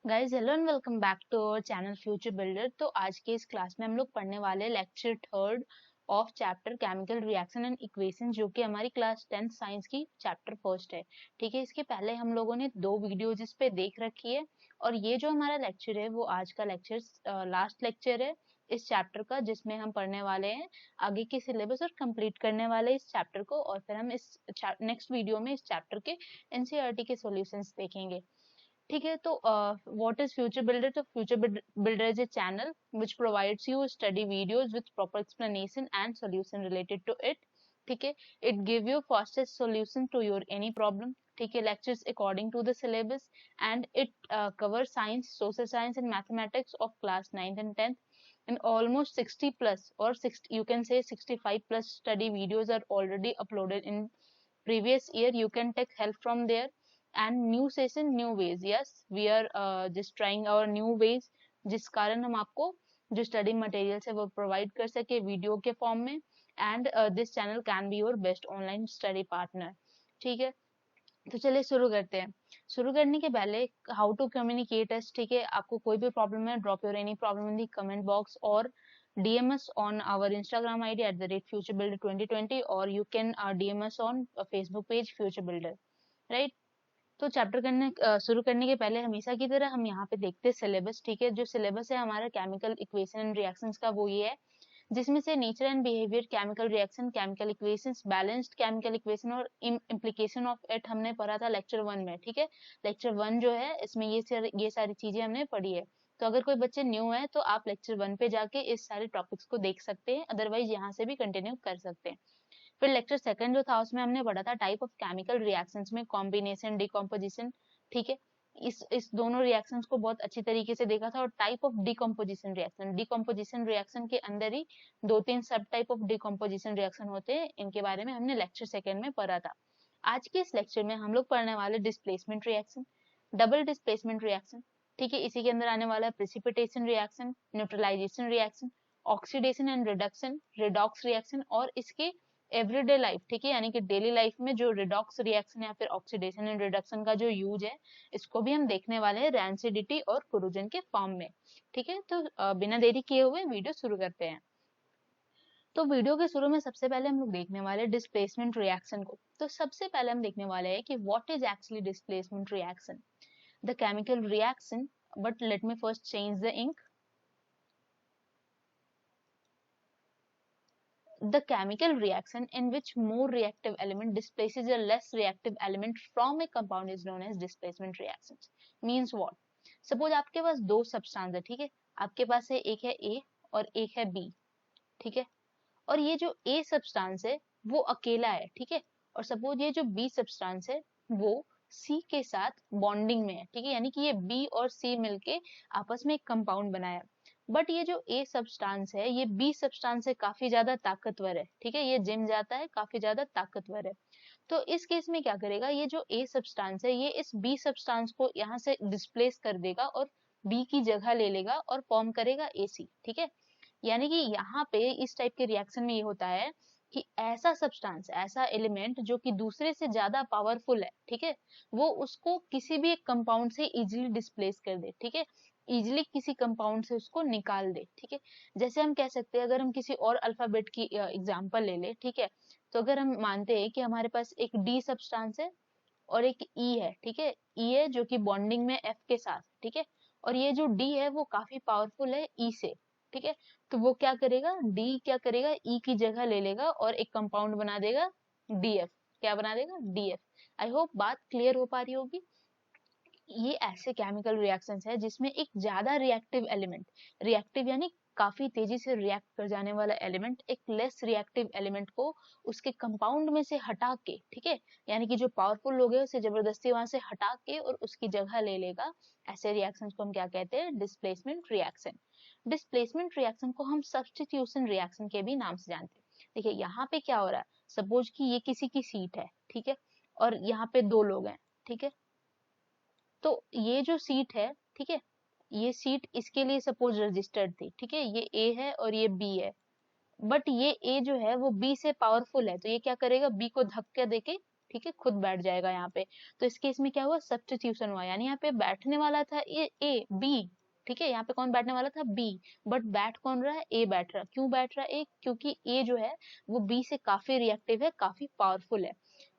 Guys hello and welcome back to our channel Future Builder. तो आज के इस क्लास में हम लोग पढ़ने वाले lecture third of chapter chemical reaction and equation, जो कि हमारी क्लास 10th साइंस की चैप्टर फर्स्ट है। ठीक है, इसके पहले हम लोगों ने दो वीडियोज इस पे देख रखी है और ये जो हमारा लेक्चर है वो आज का लेक्चर लास्ट लेक्चर है इस चैप्टर का, जिसमें हम पढ़ने वाले हैं आगे के सिलेबस और कंप्लीट करने वाले इस चैप्टर को, और फिर हम इस नेक्स्ट वीडियो में इस चैप्टर के एनसीईआरटी के सॉल्यूशंस देखेंगे। ठीक है, तो व्हाट इज फ्यूचर बिल्डर? तो future builder is a channel which provides you study videos with proper explanation and solution related to it. ठीक है, it give you fastest solution to your any problem. ठीक है, lectures according to the syllabus and it covers science, social science and mathematics of class 9th and 10th, and almost 60 plus or 60, you can say 65 plus study videos are already uploaded in previous year. You can take help from there, and new session new ways. Yes, we are just trying our new ways, जिस कारण हम आपको जो study material है वो provide कर सके video के फॉर्म में, and this channel can be your best online study partner. ठीक है, तो चलिए शुरू करते हैं। शुरू करने के पहले हाउ टू कम्युनिकेट अस। ठीक है, आपको कोई भी प्रॉब्लम है, drop your any problem in the comment box और DM us on our Instagram ID @futurebuilder2020, or you can DM us on Facebook page Future Builder, right? तो चैप्टर शुरू करने के पहले हमेशा की तरह हम यहाँ पे देखते हैं सिलेबस। ठीक है, जो सिलेबस है हमारा केमिकल इक्वेशन एंड रिएक्शंस का वो ये है, जिसमें से nature and behaviour, chemical reaction, chemical equations, balanced chemical equation और इम्प्लीकेशन ऑफ इट हमने पढ़ा था लेक्चर 1 में। ठीक है, लेक्चर 1 जो है इसमें ये सारी चीजें हमने पढ़ी है। तो अगर कोई बच्चे न्यू है तो आप लेक्चर 1 पे जाके इस सारे टॉपिक्स को देख सकते हैं, अदरवाइज यहाँ से भी कंटिन्यू कर सकते हैं। फिर लेक्चर सेकंड जो था उसमें हमने पढ़ा था टाइप ऑफ केमिकल रिएक्शंस में कॉम्बिनेशन, डिकम्पोजिशन। ठीक है, इस दोनों रिएक्शंस को बहुत अच्छी तरीके से देखा था। और type of decomposition reaction, decomposition reaction के अंदर ही 2-3 सब टाइप ऑफ डिकम्पोजिशन रिएक्शन होते हैं, इनके बारे में हमने लेक्चर सेकंड में पढ़ा था। आज के इस लेक्चर में हम लोग पढ़ने वाले displacement reaction, double displacement reaction. ठीक है, इसी के अंदर आने वाला है precipitation reaction, neutralisation reaction, oxidation and reduction, redox reaction, और इसके एवरीडे लाइफ। ठीक है, यानी कि डेली लाइफ में जो रिडॉक्स रिएक्शन या फिर ऑक्सीडेशन एंड रिडक्शन का जो यूज है, इसको भी हम देखने वाले हैं रैंसिडिटी और कोरोजन के फॉर्म में। ठीक है, तो बिना देरी किए हुए वीडियो शुरू करते हैं। तो वीडियो के शुरू में सबसे पहले हम लोग देखने वाले डिस्प्लेसमेंट रिएक्शन को। तो सबसे पहले हम देखने वाले हैं कि what is actually displacement reaction, the chemical reaction. But let me first change the ink. The chemical reaction in which more reactive element displaces a less reactive element from a compound is known as displacement reactions. Means what? Suppose आपके पास दो substance है। ठीक है, आपके पास है, एक है A और एक है B। ठीक है, और ये जो A सब्सटेंस है वो अकेला है। ठीक है, और सपोज ये जो B सब्सटेंस है वो C के साथ बॉन्डिंग में है। ठीक है, यानी कि ये B और C मिलके आपस में एक कंपाउंड बनाया। बट ये जो A सब्सटेंस है ये B सब्सटेंस से काफी ज्यादा ताकतवर है। ठीक है, ये जिम जाता है, काफी ज्यादा ताकतवर है। तो इस केस में क्या करेगा, ये जो A सब्सटेंस है ये इस B सब्सटेंस को यहाँ से डिस्प्लेस कर देगा और B की जगह ले लेगा और फॉर्म करेगा AC। ठीक है, यानी कि यहाँ पे इस टाइप के रिएक्शन में ये होता है कि ऐसा सब्सटेंस, ऐसा एलिमेंट जो कि दूसरे से ज्यादा पावरफुल है, ठीक है, वो उसको किसी भी एक कंपाउंड से इजीली डिस्प्लेस कर दे। ठीक है, इजीली किसी कंपाउंड से उसको निकाल दे। ठीक है, जैसे हम कह सकते हैं, अगर हम किसी और अल्फाबेट की एग्जांपल ले ले, ठीक है, तो अगर हम मानते हैं कि हमारे पास एक डी सब्सटेंस है और एक ई है। ठीक है, ई है जो कि बॉन्डिंग में एफ के साथ। ठीक है, और ये जो डी है वो काफी पावरफुल है ई से। ठीक है, तो वो क्या करेगा, डी क्या करेगा, ई की जगह ले लेगा और एक कंपाउंड बना देगा डीएफ। क्या बना देगा, डीएफ। आई होप बात क्लियर हो पा रही होगी। ये ऐसे केमिकल रिएक्शंस है जिसमें एक ज्यादा रिएक्टिव एलिमेंट, रिएक्टिव यानी काफी तेजी से रिएक्ट कर जाने वाला एलिमेंट, एक लेस रिएक्टिव एलिमेंट को उसके कंपाउंड में से हटा के, ठीक है, यानी कि जो पावरफुल लोग है उसे जबरदस्ती वहां से हटा के और उसकी जगह ले लेगा। ऐसे रिएक्शंस को हम क्या कहते हैं, डिस्प्लेसमेंट रिएक्शन। डिस्प्लेसमेंट रिएक्शन को हम सब्स्टिट्यूशन रिएक्शन के भी नाम से जानते हैं। देखिए यहाँ पे क्या हो रहा है, सपोज कि ये किसी की सीट है, ठीक है, और यहाँ पे दो लोग हैं। ठीक है, तो ये जो सीट है, ठीक है, ये सीट इसके लिए सपोज रजिस्टर्ड थी। ठीक है, ये ए है और ये बी है, बट ये ए जो है वो बी से पावरफुल है, तो ये क्या करेगा, बी को धक्का देके ठीक है, खुद बैठ जाएगा यहाँ पे। तो इस केस में क्या हुआ, सब्स्टिट्यूशन हुआ, यानी यहाँ पे बैठने वाला था ए बी, ठीक है, यहाँ पे कौन बैठने वाला था, बी, बट बैठ कौन रहा है, ए बैठ रहा है। क्यों बैठ रहा है ए, क्योंकि ए जो है वो बी से काफी रिएक्टिव है, काफी पावरफुल है।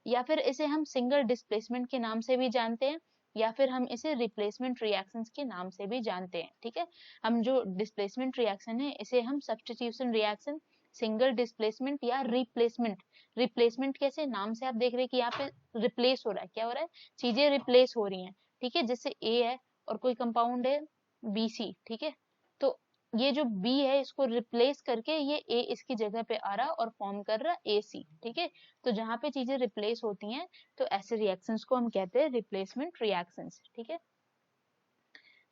या फिर इसे हम सिंगल डिस्प्लेसमेंट के नाम से भी जानते हैं, या फिर हम इसे रिप्लेसमेंट रिएक्शंस के नाम से भी जानते हैं, ठीक है। हम जो डिस्प्लेसमेंट रिएक्शन है इसे हम सब्स्टिट्यूशन रिएक्शन, सिंगल डिस्प्लेसमेंट या रिप्लेसमेंट। रिप्लेसमेंट कैसे, नाम से आप देख रहे हैं कि यहाँ पे रिप्लेस हो रहा है, क्या हो रहा है, चीजें रिप्लेस हो रही हैं, ठीक है। जैसे ए है और कोई कंपाउंड है BC, ठीक है, तो ये जो B है इसको रिप्लेस करके ये A इसकी जगह पे आ रहा और फॉर्म कर रहा AC, ठीक है। तो जहां पे चीजें रिप्लेस होती हैं तो ऐसे रिएक्शंस को हम कहते हैं रिप्लेसमेंट रिएक्शंस, ठीक है।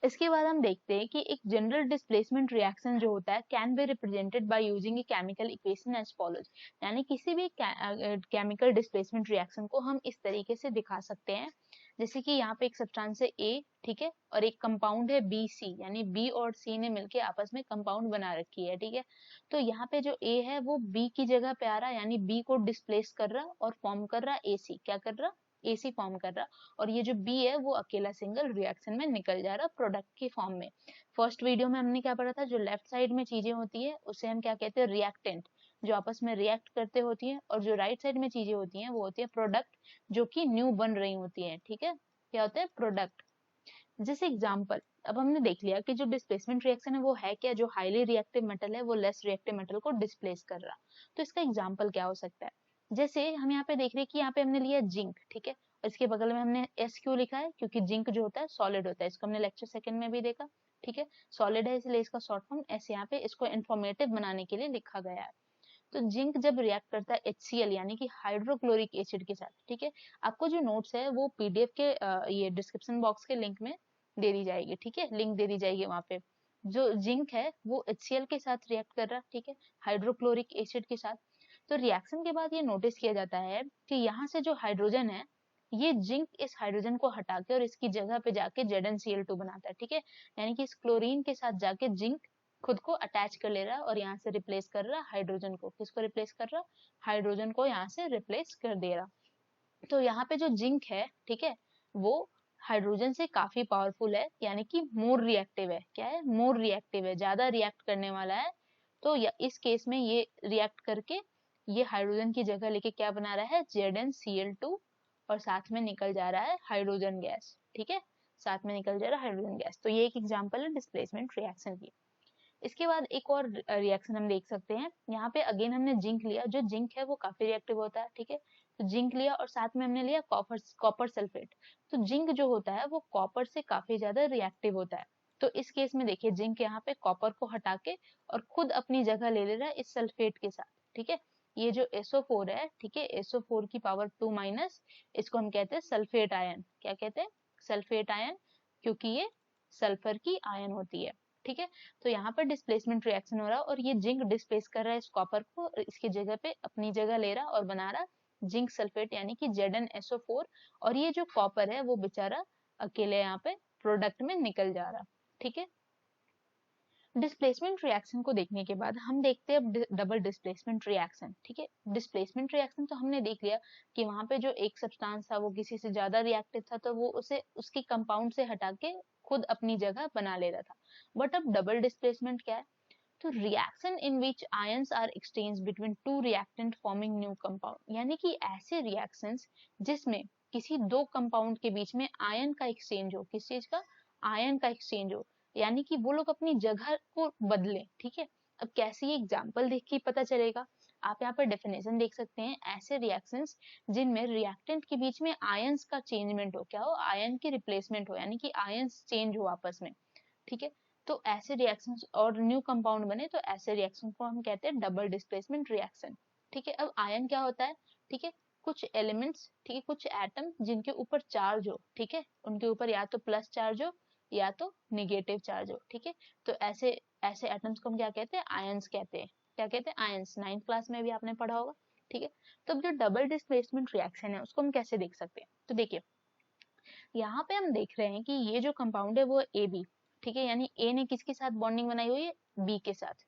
इसके बाद हम देखते हैं कि एक जनरल डिस्प्लेसमेंट रिएक्शन जो होता है can be represented by using a chemical equation as follows, यानी किसी भी केमिकल डिस्प्लेसमेंट रिएक्शन को हम इस तरीके से दिखा सकते हैं। जैसे कि यहाँ पे एक सब्सटेंस है A, ठीक है, और एक कंपाउंड है BC, यानी B और C ने मिलके आपस में कंपाउंड बना रखी है, ठीक है। तो यहाँ पे जो A है वो B की जगह पे आ रहा है, यानी B को डिस्प्लेस कर रहा और फॉर्म कर रहा AC, क्या कर रहा, AC फॉर्म कर रहा, और ये जो B है वो अकेला सिंगल रिएक्शन में निकल जा रहा प्रोडक्ट के फॉर्म में। फर्स्ट वीडियो में हमने क्या पढ़ा था, जो लेफ्ट साइड में चीजें होती है उसे हम क्या कहते हैं, रिएक्टेंट, जो आपस में रिएक्ट करते होती हैं, और जो राइट साइड में चीजें होती हैं वो होती है प्रोडक्ट, जो कि न्यू बन रही होती है, ठीक है, क्या होता है, प्रोडक्ट। जैसे एग्जांपल, अब हमने देख लिया कि जो डिस्प्लेसमेंट रिएक्शन है वो है क्या, जो हाईली रिएक्टिव मेटल है वो लेस रिएक्टिव मेटल को डिस्प्लेस कर रहा। तो इसका एग्जांपल क्या हो सकता है, जैसे हम यहाँ पे देख रहे हैं कि यहाँ पे हमने लिया जिंक, ठीक है, और इसके बगल में हमने S क्यों लिखा है, क्योंकि जिंक जो होता है सॉलिड होता है, इसको हमने लेक्चर सेकंड में भी देखा, ठीक है, सॉलिड है इसलिए इसका शॉर्ट फॉर्म S यहाँ पे इसको इंफॉर्मेटिव बनाने के लिए लिखा गया है। तो जिंक जब रिएक्ट करता है HCl यानी कि हाइड्रोक्लोरिक एसिड के साथ, ठीक है, आपको जो नोट्स है वो PDF के ये डिस्क्रिप्शन बॉक्स के लिंक में दे दी जाएगी, ठीक है, लिंक दे दी जाएगी वहां पे। जो जिंक है वो HCl के साथ रिएक्ट कर रहा है, ठीक है, हाइड्रोक्लोरिक एसिड के साथ। तो रिएक्शन के बाद ये नोटिस किया जाता है कि यहाँ से जो हाइड्रोजन है ये जिंक इस हाइड्रोजन को हटा के और इसकी जगह पे जाके ZnCl2 बनाता है, ठीक है, यानी कि इस क्लोरीन के साथ जाके जिंक खुद को अटैच कर ले रहा है और यहाँ से रिप्लेस कर रहा है हाइड्रोजन को, किसको रिप्लेस कर रहा, हाइड्रोजन को यहाँ से रिप्लेस कर दे रहा। तो यहाँ पे जो जिंक है, ठीक है, वो हाइड्रोजन से काफी पावरफुल है, यानी कि मोर रिएक्टिव है, क्या है, मोर रिएक्टिव है, ज्यादा रिएक्ट करने वाला है। तो इस केस में ये रिएक्ट करके ये हाइड्रोजन की जगह लेके क्या बना रहा है, ZnCl2, और साथ में निकल जा रहा है हाइड्रोजन गैस, ठीक है, साथ में निकल जा रहा है हाइड्रोजन गैस। तो ये एक एग्जाम्पल है डिस्प्लेसमेंट रिएक्शन की। इसके बाद एक और रिएक्शन हम देख सकते हैं, यहाँ पे अगेन हमने जिंक लिया, जो जिंक है वो काफी रिएक्टिव होता है, ठीक है, तो जिंक लिया और साथ में हमने लिया कॉपर सल्फेट। तो जिंक जो होता है वो कॉपर से काफी ज्यादा रिएक्टिव होता है। तो इस केस में देखिए जिंक यहाँ पे कॉपर को हटा के और खुद अपनी जगह ले रहा है इस सल्फेट के साथ, ठीक है, ये जो SO4 है, ठीक है, SO4 की पावर 2 माइनस, इसको हम कहते हैं सल्फेट आयन, क्या कहते हैं, सल्फेट आयन, क्योंकि ये सल्फर की आयन होती है, ठीक है। तो यहाँ पर डिस्प्लेसमेंट रिएक्शन हो रहा है और ये जिंक डिस्प्लेस कर रहा है इस कॉपर को और इसकी जगह पे अपनी जगह ले रहा और बना रहा जिंक सल्फेट यानी कि ZnSO4, और ये जो कॉपर है वो बेचारा अकेले यहाँ पे प्रोडक्ट में निकल जा रहा, ठीक है। डिस्प्लेसमेंट रिएक्शन को देखने के बाद हम देखते हैं अब डबल डिस्प्लेसमेंट रिएक्शन, ठीक है। डिस्प्लेसमेंट रिएक्शन तो हमने देख लिया कि वहां पे जो एक सब्सटेंस था वो किसी से ज्यादा रिएक्टिव था तो वो उसे उसकी कंपाउंड से हटा के खुद अपनी जगह बना ले रहा था। बट अब डबल डिस्प्लेसमेंट क्या है, तो reaction in which ions are exchange between two reactant forming new compound, यानी कि ऐसे रिएक्शंस जिसमें किसी दो कंपाउंड के बीच में आयन का एक्सचेंज हो, किस चीज का, आयन का एक्सचेंज हो, यानी कि वो लोग अपनी जगह को बदले, ठीक है। अब कैसे, ये एग्जांपल देख के पता चलेगा, आप यहाँ पर डेफिनेशन देख सकते हैं, ऐसे रिएक्शंस जिनमें रिएक्टेंट के बीच में आयंस का चेंजमेंट हो, क्या हो, आयन की रिप्लेसमेंट हो, यानी कि आयंस चेंज हो आपस में, ठीक है। तो ऐसे रिएक्शंस और न्यू कंपाउंड बने तो ऐसे रिएक्शन को हम कहते हैं डबल डिस्प्लेसमेंट रिएक्शन, ठीक है। अब आयन क्या होता है, ठीक है, कुछ एलिमेंट्स, ठीक है, कुछ एटम जिनके ऊपर चार्ज हो, ठीक है, उनके ऊपर या तो प्लस चार्ज हो या तो निगेटिव चार्ज हो, ठीक है। तो ऐसे ऐसे एटम्स को हम क्या कहते हैं, आयंस कहते हैं, क्या कहते हैं, आयंस, 9th क्लास में भी आपने पढ़ा होगा, ठीक है। तो अब जो डबल डिस्प्लेसमेंट रिएक्शन है उसको हम कैसे देख सकते हैं, तो देखिए यहाँ पे हम देख रहे हैं कि ये जो कंपाउंड है वो AB, ठीक है, यानी A ने किसके साथ बॉन्डिंग बनाई हुई है, B के साथ,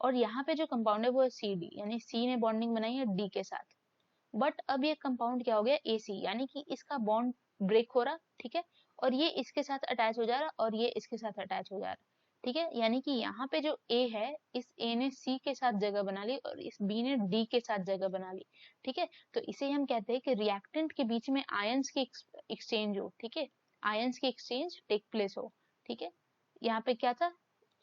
और यहाँ पे जो कंपाउंड है वो है CD, यानी C ने बॉन्डिंग बनाई है D के साथ। बट अब ये कंपाउंड क्या हो गया, AC, यानी कि इसका बॉन्ड ब्रेक हो रहा, ठीक है, और ये इसके साथ अटैच हो जा रहा और ये इसके साथ अटैच हो जा रहा, ठीक है, यानी कि यहाँ पे जो A है, इस A ने C के साथ जगह बना ली और इस B ने D के साथ जगह बना ली, ठीक है। तो इसे हम कहते हैं कि रिएक्टेंट के बीच में आयंस की एक्सचेंज हो, ठीक है, आयंस की एक्सचेंज टेक प्लेस हो, ठीक है। यहाँ पे क्या था,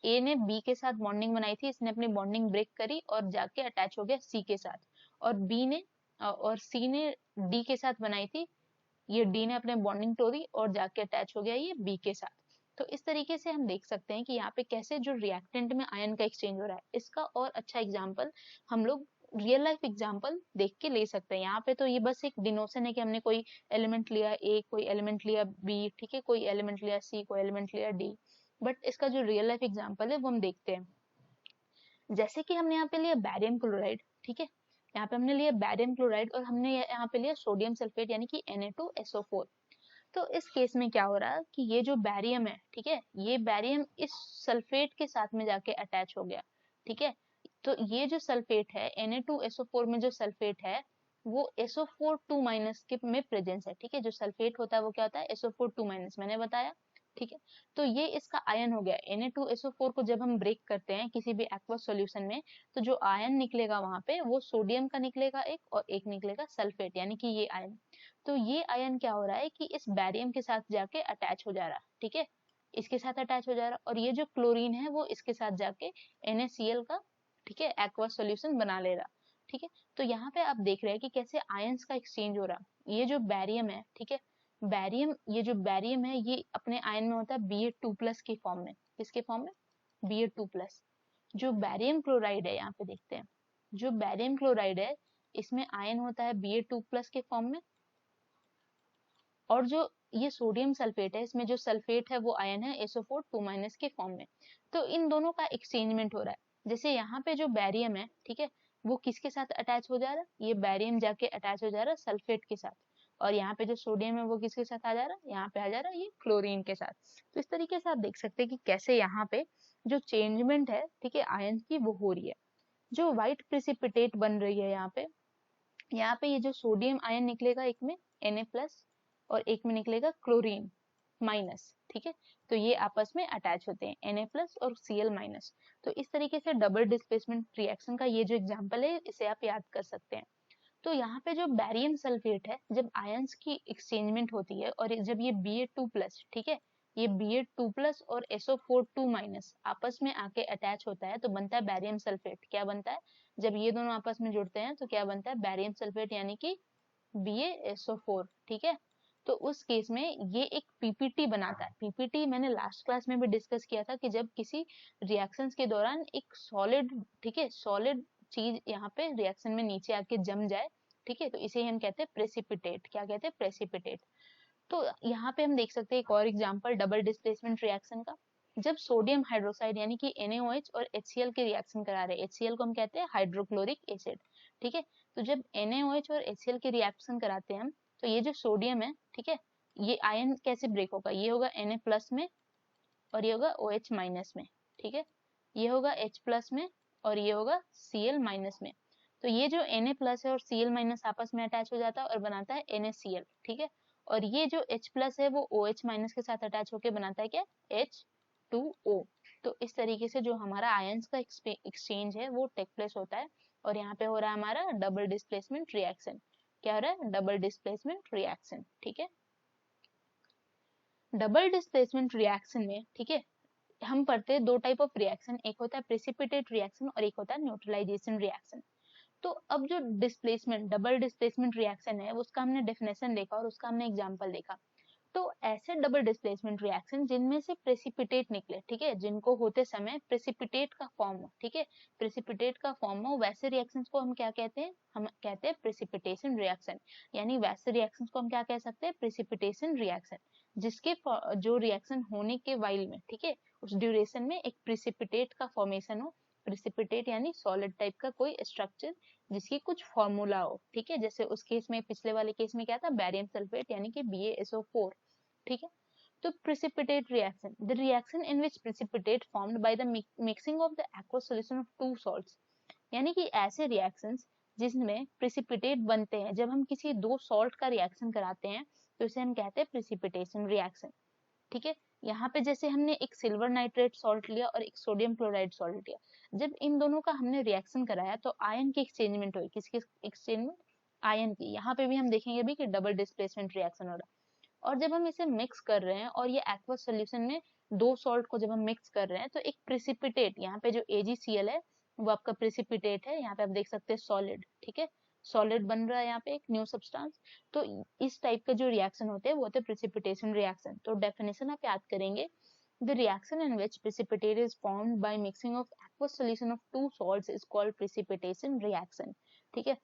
A ने B के साथ बॉन्डिंग बनाई थी, इसने अपनी बॉन्डिंग ब्रेक करी और जाके अटैच हो गया C के साथ, और C ने D के साथ बनाई थी, ये D ने अपने बॉन्डिंग तोड़ी और जाके अटैच हो गया ये B के साथ। तो इस तरीके से हम देख सकते हैं कि यहाँ पे कैसे जो रिएक्टेंट में आयन का एक्सचेंज हो रहा है। इसका और अच्छा एग्जांपल हम लोग रियल लाइफ एग्जांपल देख के ले सकते हैं। यहाँ पे तो ये बस एक डिनोशन है कि हमने कोई एलिमेंट लिया A, कोई एलिमेंट लिया B, ठीक है, कोई एलिमेंट लिया C, कोई एलिमेंट लिया D, बट इसका जो रियल लाइफ एग्जांपल है वो हम देखते हैं। जैसे कि हमने यहाँ पे लिया बैरियम क्लोराइड, ठीक है, यहाँ पे हमने लिया बैरियम क्लोराइड और हमने यहाँ पे लिया सोडियम सल्फेट यानी कि Na2SO4। तो इस केस में क्या हो रहा है कि ये जो बैरियम है, ठीक है, ये बैरियम इस सल्फेट के साथ में जाके अटैच हो गया, ठीक है। तो ये जो सल्फेट है Na2SO4 में जो सल्फेट है वो SO4 2- के में प्रेजेंस है, ठीक है। जो सल्फेट होता है वो क्या होता है, SO4 2- मैंने बताया, ठीक है। तो ये इसका आयन हो गया। Na2SO4 को जब हम ब्रेक करते हैं किसी भी एक्वस सॉल्यूशन में, तो जो आयन निकलेगा वहां पे वो सोडियम का निकलेगा एक, और एक निकलेगा सल्फेट, यानी कि ये आयन। तो ये आयन क्या हो रहा है कि इस बैरियम के साथ जाके अटैच हो जा रहा, ठीक है, इसके साथ अटैच हो जा रहा, और ये जो क्लोरीन है वो इसके साथ जाके NaCl का, ठीक है, एक्वस सॉल्यूशन बना ले रहा, ठीक है। तो यहाँ पे आप देख रहे हैं कि कैसे आयंस का एक्सचेंज हो रहा। ये जो बैरियम है, ठीक है, बैरियम, ये जो बैरियम है ये अपने आयन में होता है Ba2+ के फॉर्म में। किसके फॉर्म में, Ba2+। जो बैरियम क्लोराइड है, यहाँ पे देखते हैं, जो बैरियम क्लोराइड है इसमें आयन होता है Ba2+ के फॉर्म में, और जो ये सोडियम सल्फेट है इसमें जो सल्फेट है वो आयन है SO4 2- के फॉर्म में। तो इन दोनों का एक्सचेंजमेंट हो रहा है। जैसे यहाँ पे जो बैरियम है, ठीक है, वो किसके साथ अटैच हो जा रहा है, ये बैरियम जाके अटैच हो जा रहा है सल्फेट के साथ, और यहाँ पे जो सोडियम है वो किसके साथ आ जा रहा है, यहाँ पे आ जा रहा है ये क्लोरीन के साथ। तो इस तरीके से आप देख सकते हैं कि कैसे यहाँ पे जो चेंजमेंट है, ठीक है, आयन की वो हो रही है। जो व्हाइट प्रेसिपिटेट बन रही है यहाँ पे ये जो सोडियम आयन निकलेगा एक में Na+ और एक में निकलेगा क्लोरीन माइनस, ठीक है। तो ये आपस में अटैच होते हैं Na+ और Cl-। तो इस तरीके से डबल डिस्प्लेसमेंट रिएक्शन का ये जो एग्जांपल है इसे आप याद कर सकते हैं। तो यहाँ पे जो बैरियम सल्फेट है, जब आयंस की एक्सचेंजमेंट होती है और जब ये Ba2+, ठीक है, ये Ba2+ और SO4 2- आपस में आके अटैच होता है तो बनता है बैरियम सल्फेट। क्या बनता है, जब ये दोनों आपस में जुड़ते हैं तो क्या बनता है, बैरियम सल्फेट, यानी कि BaSO4, ठीक है। तो उस केस में ये एक PPT बनाता है। PPT मैंने लास्ट क्लास में भी डिस्कस किया था कि जब किसी रिएक्शंस के दौरान एक सॉलिड, ठीक है, सॉलिड चीज यहाँ पे रिएक्शन में नीचे आके जम जाए, ठीक है, तो इसे हम कहते हैं प्रेसिपिटेट। क्या कहते हैं, प्रेसिपिटेट। तो यहाँ पे हम देख सकते हैं एक और एग्जांपल डबल डिस्प्लेसमेंट रिएक्शन का। जब सोडियम हाइड्रोक्साइड यानी कि NaOH और HCl के रिएक्शन करा रहे हैं, HCl को हम कहते हैं हाइड्रोक्लोरिक एसिड, ठीक है। तो जब NaOH और HCl के रिएक्शन कराते हैं हम, तो ये जो सोडियम है, ठीक है, ये आयन कैसे ब्रेक होगा, ये होगा Na+ में और ये होगा OH- में, ठीक है, ये होगा H+ में और ये होगा Cl- में। तो ये जो Na+ है और Cl- आपस में अटैच हो जाता है और बनाता है NaCl, ठीक है। और ये जो H+ है वो OH- के साथ अटैच होके बनाता है क्या, H2O। तो इस तरीके से जो हमारा आयंस का एक्सचेंज है वो टेक प्लेस होता है, और यहाँ पे हो रहा है हमारा डबल डिस्प्लेसमेंट रिएक्शन। क्या हो रहा है, डबल डिस्प्लेसमेंट रिएक्शन, ठीक है। डबल डिस्प्लेसमेंट रिएक्शन में, ठीक है, हम पढ़ते हैं दो टाइप ऑफ रिएक्शन, एक होता है प्रेसिपिटेट रिएक्शन और एक होता है न्यूट्रलाइजेशन रिएक्शन। तो अब जो डिस्प्लेसमेंट, डबल डिस्प्लेसमेंट रिएक्शन है उसका हमने डेफिनेशन देखा और उसका हमने एग्जांपल देखा। तो ऐसे डबल डिस्प्लेसमेंट रिएक्शन जिनमें से प्रेसिपिटेट निकले, ठीक है, जिनको होते समय प्रेसिपिटेट का फॉर्म हो, ठीक है, प्रेसिपिटेट का फॉर्म हो, वैसे रिएक्शंस को हम क्या कहते हैं, हम कहते हैं प्रेसिपिटेशन रिएक्शन। यानी वैसे रिएक्शंस को हम क्या कह सकते हैं, प्रेसिपिटेशन रिएक्शन, जिसके जो रिएक्शन होने के वाइल में, ठीक है, उस ड्यूरेशन में एक प्रेसिपिटेट का फॉर्मेशन हो। प्रेसिपिटेट यानी सॉलिड टाइप का कोई स्ट्रक्चर जिसकी कुछ फॉर्मूला हो, ठीक है। जैसे उस केस में, पिछले वाले केस में क्या था, बैरियम सल्फेट यानी कि BaSO4, ठीक है। तो precipitate reaction, the reaction in which precipitate formed by the mixing of the aqueous solution of two salts, यानी कि ऐसे reactions जिसमें प्रिसिपिटेट बनते हैं। जब हम किसी दो सॉल्ट का रिएक्शन कराते हैं तो इसे हम कहते हैं प्रिसिपिटेशन रिएक्शन। ठीक है, यहाँ पे जैसे हमने एक सिल्वर नाइट्रेट सॉल्ट लिया और एक सोडियम क्लोराइड सॉल्ट लिया, जब इन दोनों का हमने रिएक्शन कराया तो आयन की एक्सचेंजमेंट हुई। किसकी एक्सचेंजमेंट? आयन की। यहाँ पे भी हम देखेंगे भी कि डबल डिस्प्लेसमेंट रिएक्शन हो रहा है। और जब हम इसे मिक्स कर रहे हैं और ये एक्वस सॉल्यूशन में दो सॉल्ट को जब हम मिक्स कर रहे हैं तो एक प्रिसिपिटेट, यहाँ पे जो AgCl है वो आपका प्रिसिपिटेट है। यहाँ पे आप देख सकते हैं सॉलिड, ठीक है, सॉलिड बन रहा है यहाँ पे एक न्यू सब्सटेंस। तो इस टाइप का जो रिएक्शन होते हैं वो होते हैं प्रिसिपिटेशन रिएक्शन। तो डेफिनेशन आप याद करेंगे, the reaction in which precipitate is formed by mixing of aqueous solution of two salts is called precipitation reaction। ठीक है,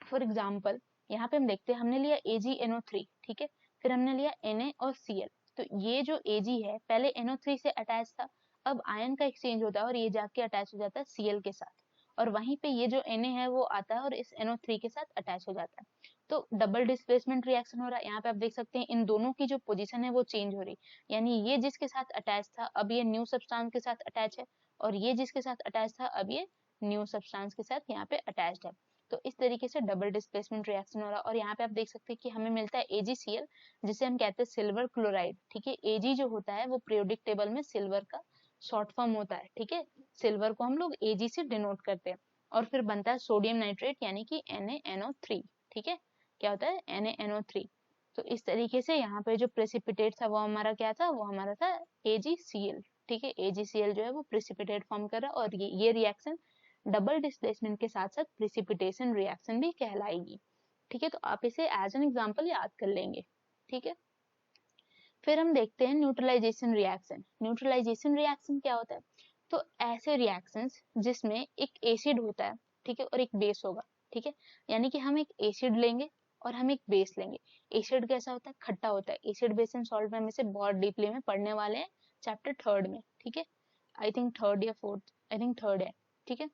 फॉर एग्जाम्पल यहाँ पे हम देखते हैं, हमने लिया AgNO3, ठीक है, फिर हमने लिया Na और Cl। तो ये जो Ag है पहले NO3 से अटैच था, अब आयन का एक्सचेंज होता है और ये जाके अटैच हो जाता है Cl के साथ, और वहीं पे ये जो Na है वो आता है और इस NO3 के साथ अटैच हो जाता है। तो डबल डिस्प्लेसमेंट रिएक्शन हो रहा है। यहाँ पे आप देख सकते हैं इन दोनों की जो पोजीशन है वो चेंज हो रही, यानी ये जिसके साथ अटैच था अब ये न्यू सब्सटेंस के साथ अटैच है, और ये जिसके साथ अटैच था अब ये न्यू सब्सटेंस के साथ यहाँ पे अटैच्ड है। तो इस तरीके से डबल डिस्प्लेसमेंट रिएक्शन हो रहा है। और यहाँ पे आप देख सकते हैं कि हमें मिलता है AgCl, जिसे हम कहते हैं सिल्वर क्लोराइड। ठीक है, Ag जो होता है वो पीरियोडिक टेबल में सिल्वर का शॉर्ट फॉर्म होता है। ठीक है, सिल्वर को हम लोग Ag से डिनोट करते हैं, और फिर बनता है सोडियम नाइट्रेट यानी कि NaNO3। ठीक है, क्या होता है? NaNO3। तो इस तरीके से यहाँ पे जो प्रेसिपिटेट था वो हमारा क्या था? वो हमारा था AgCl। ठीक है, AgCl जो है वो प्रेसिपिटेट फॉर्म कर रहा है, और ये रिएक्शन डबल डिस्प्लेसमेंट के साथ साथ प्रिसिपिटेशन रिएक्शन भी कहलाएगी। ठीक है, तो आप इसे एज एन एग्जांपल याद कर लेंगे। ठीक है, फिर हम देखते हैं न्यूट्रलाइजेशन रिएक्शन। न्यूट्रलाइजेशन रिएक्शन क्या होता है? तो ऐसे रिएक्शंस जिसमें एक एसिड होता है, ठीक है, और एक बेस होगा। ठीक है, यानी कि हम एक एसिड लेंगे और हम एक बेस लेंगे। एसिड कैसा होता है? खट्टा होता है। एसिड बेस एंड सॉल्ट में हम इसे बहुत डीपली में पढ़ने वाले हैं चैप्टर 3 में। ठीक है, आई थिंक 3rd या 4th, आई थिंक 3rd है। ठीक है,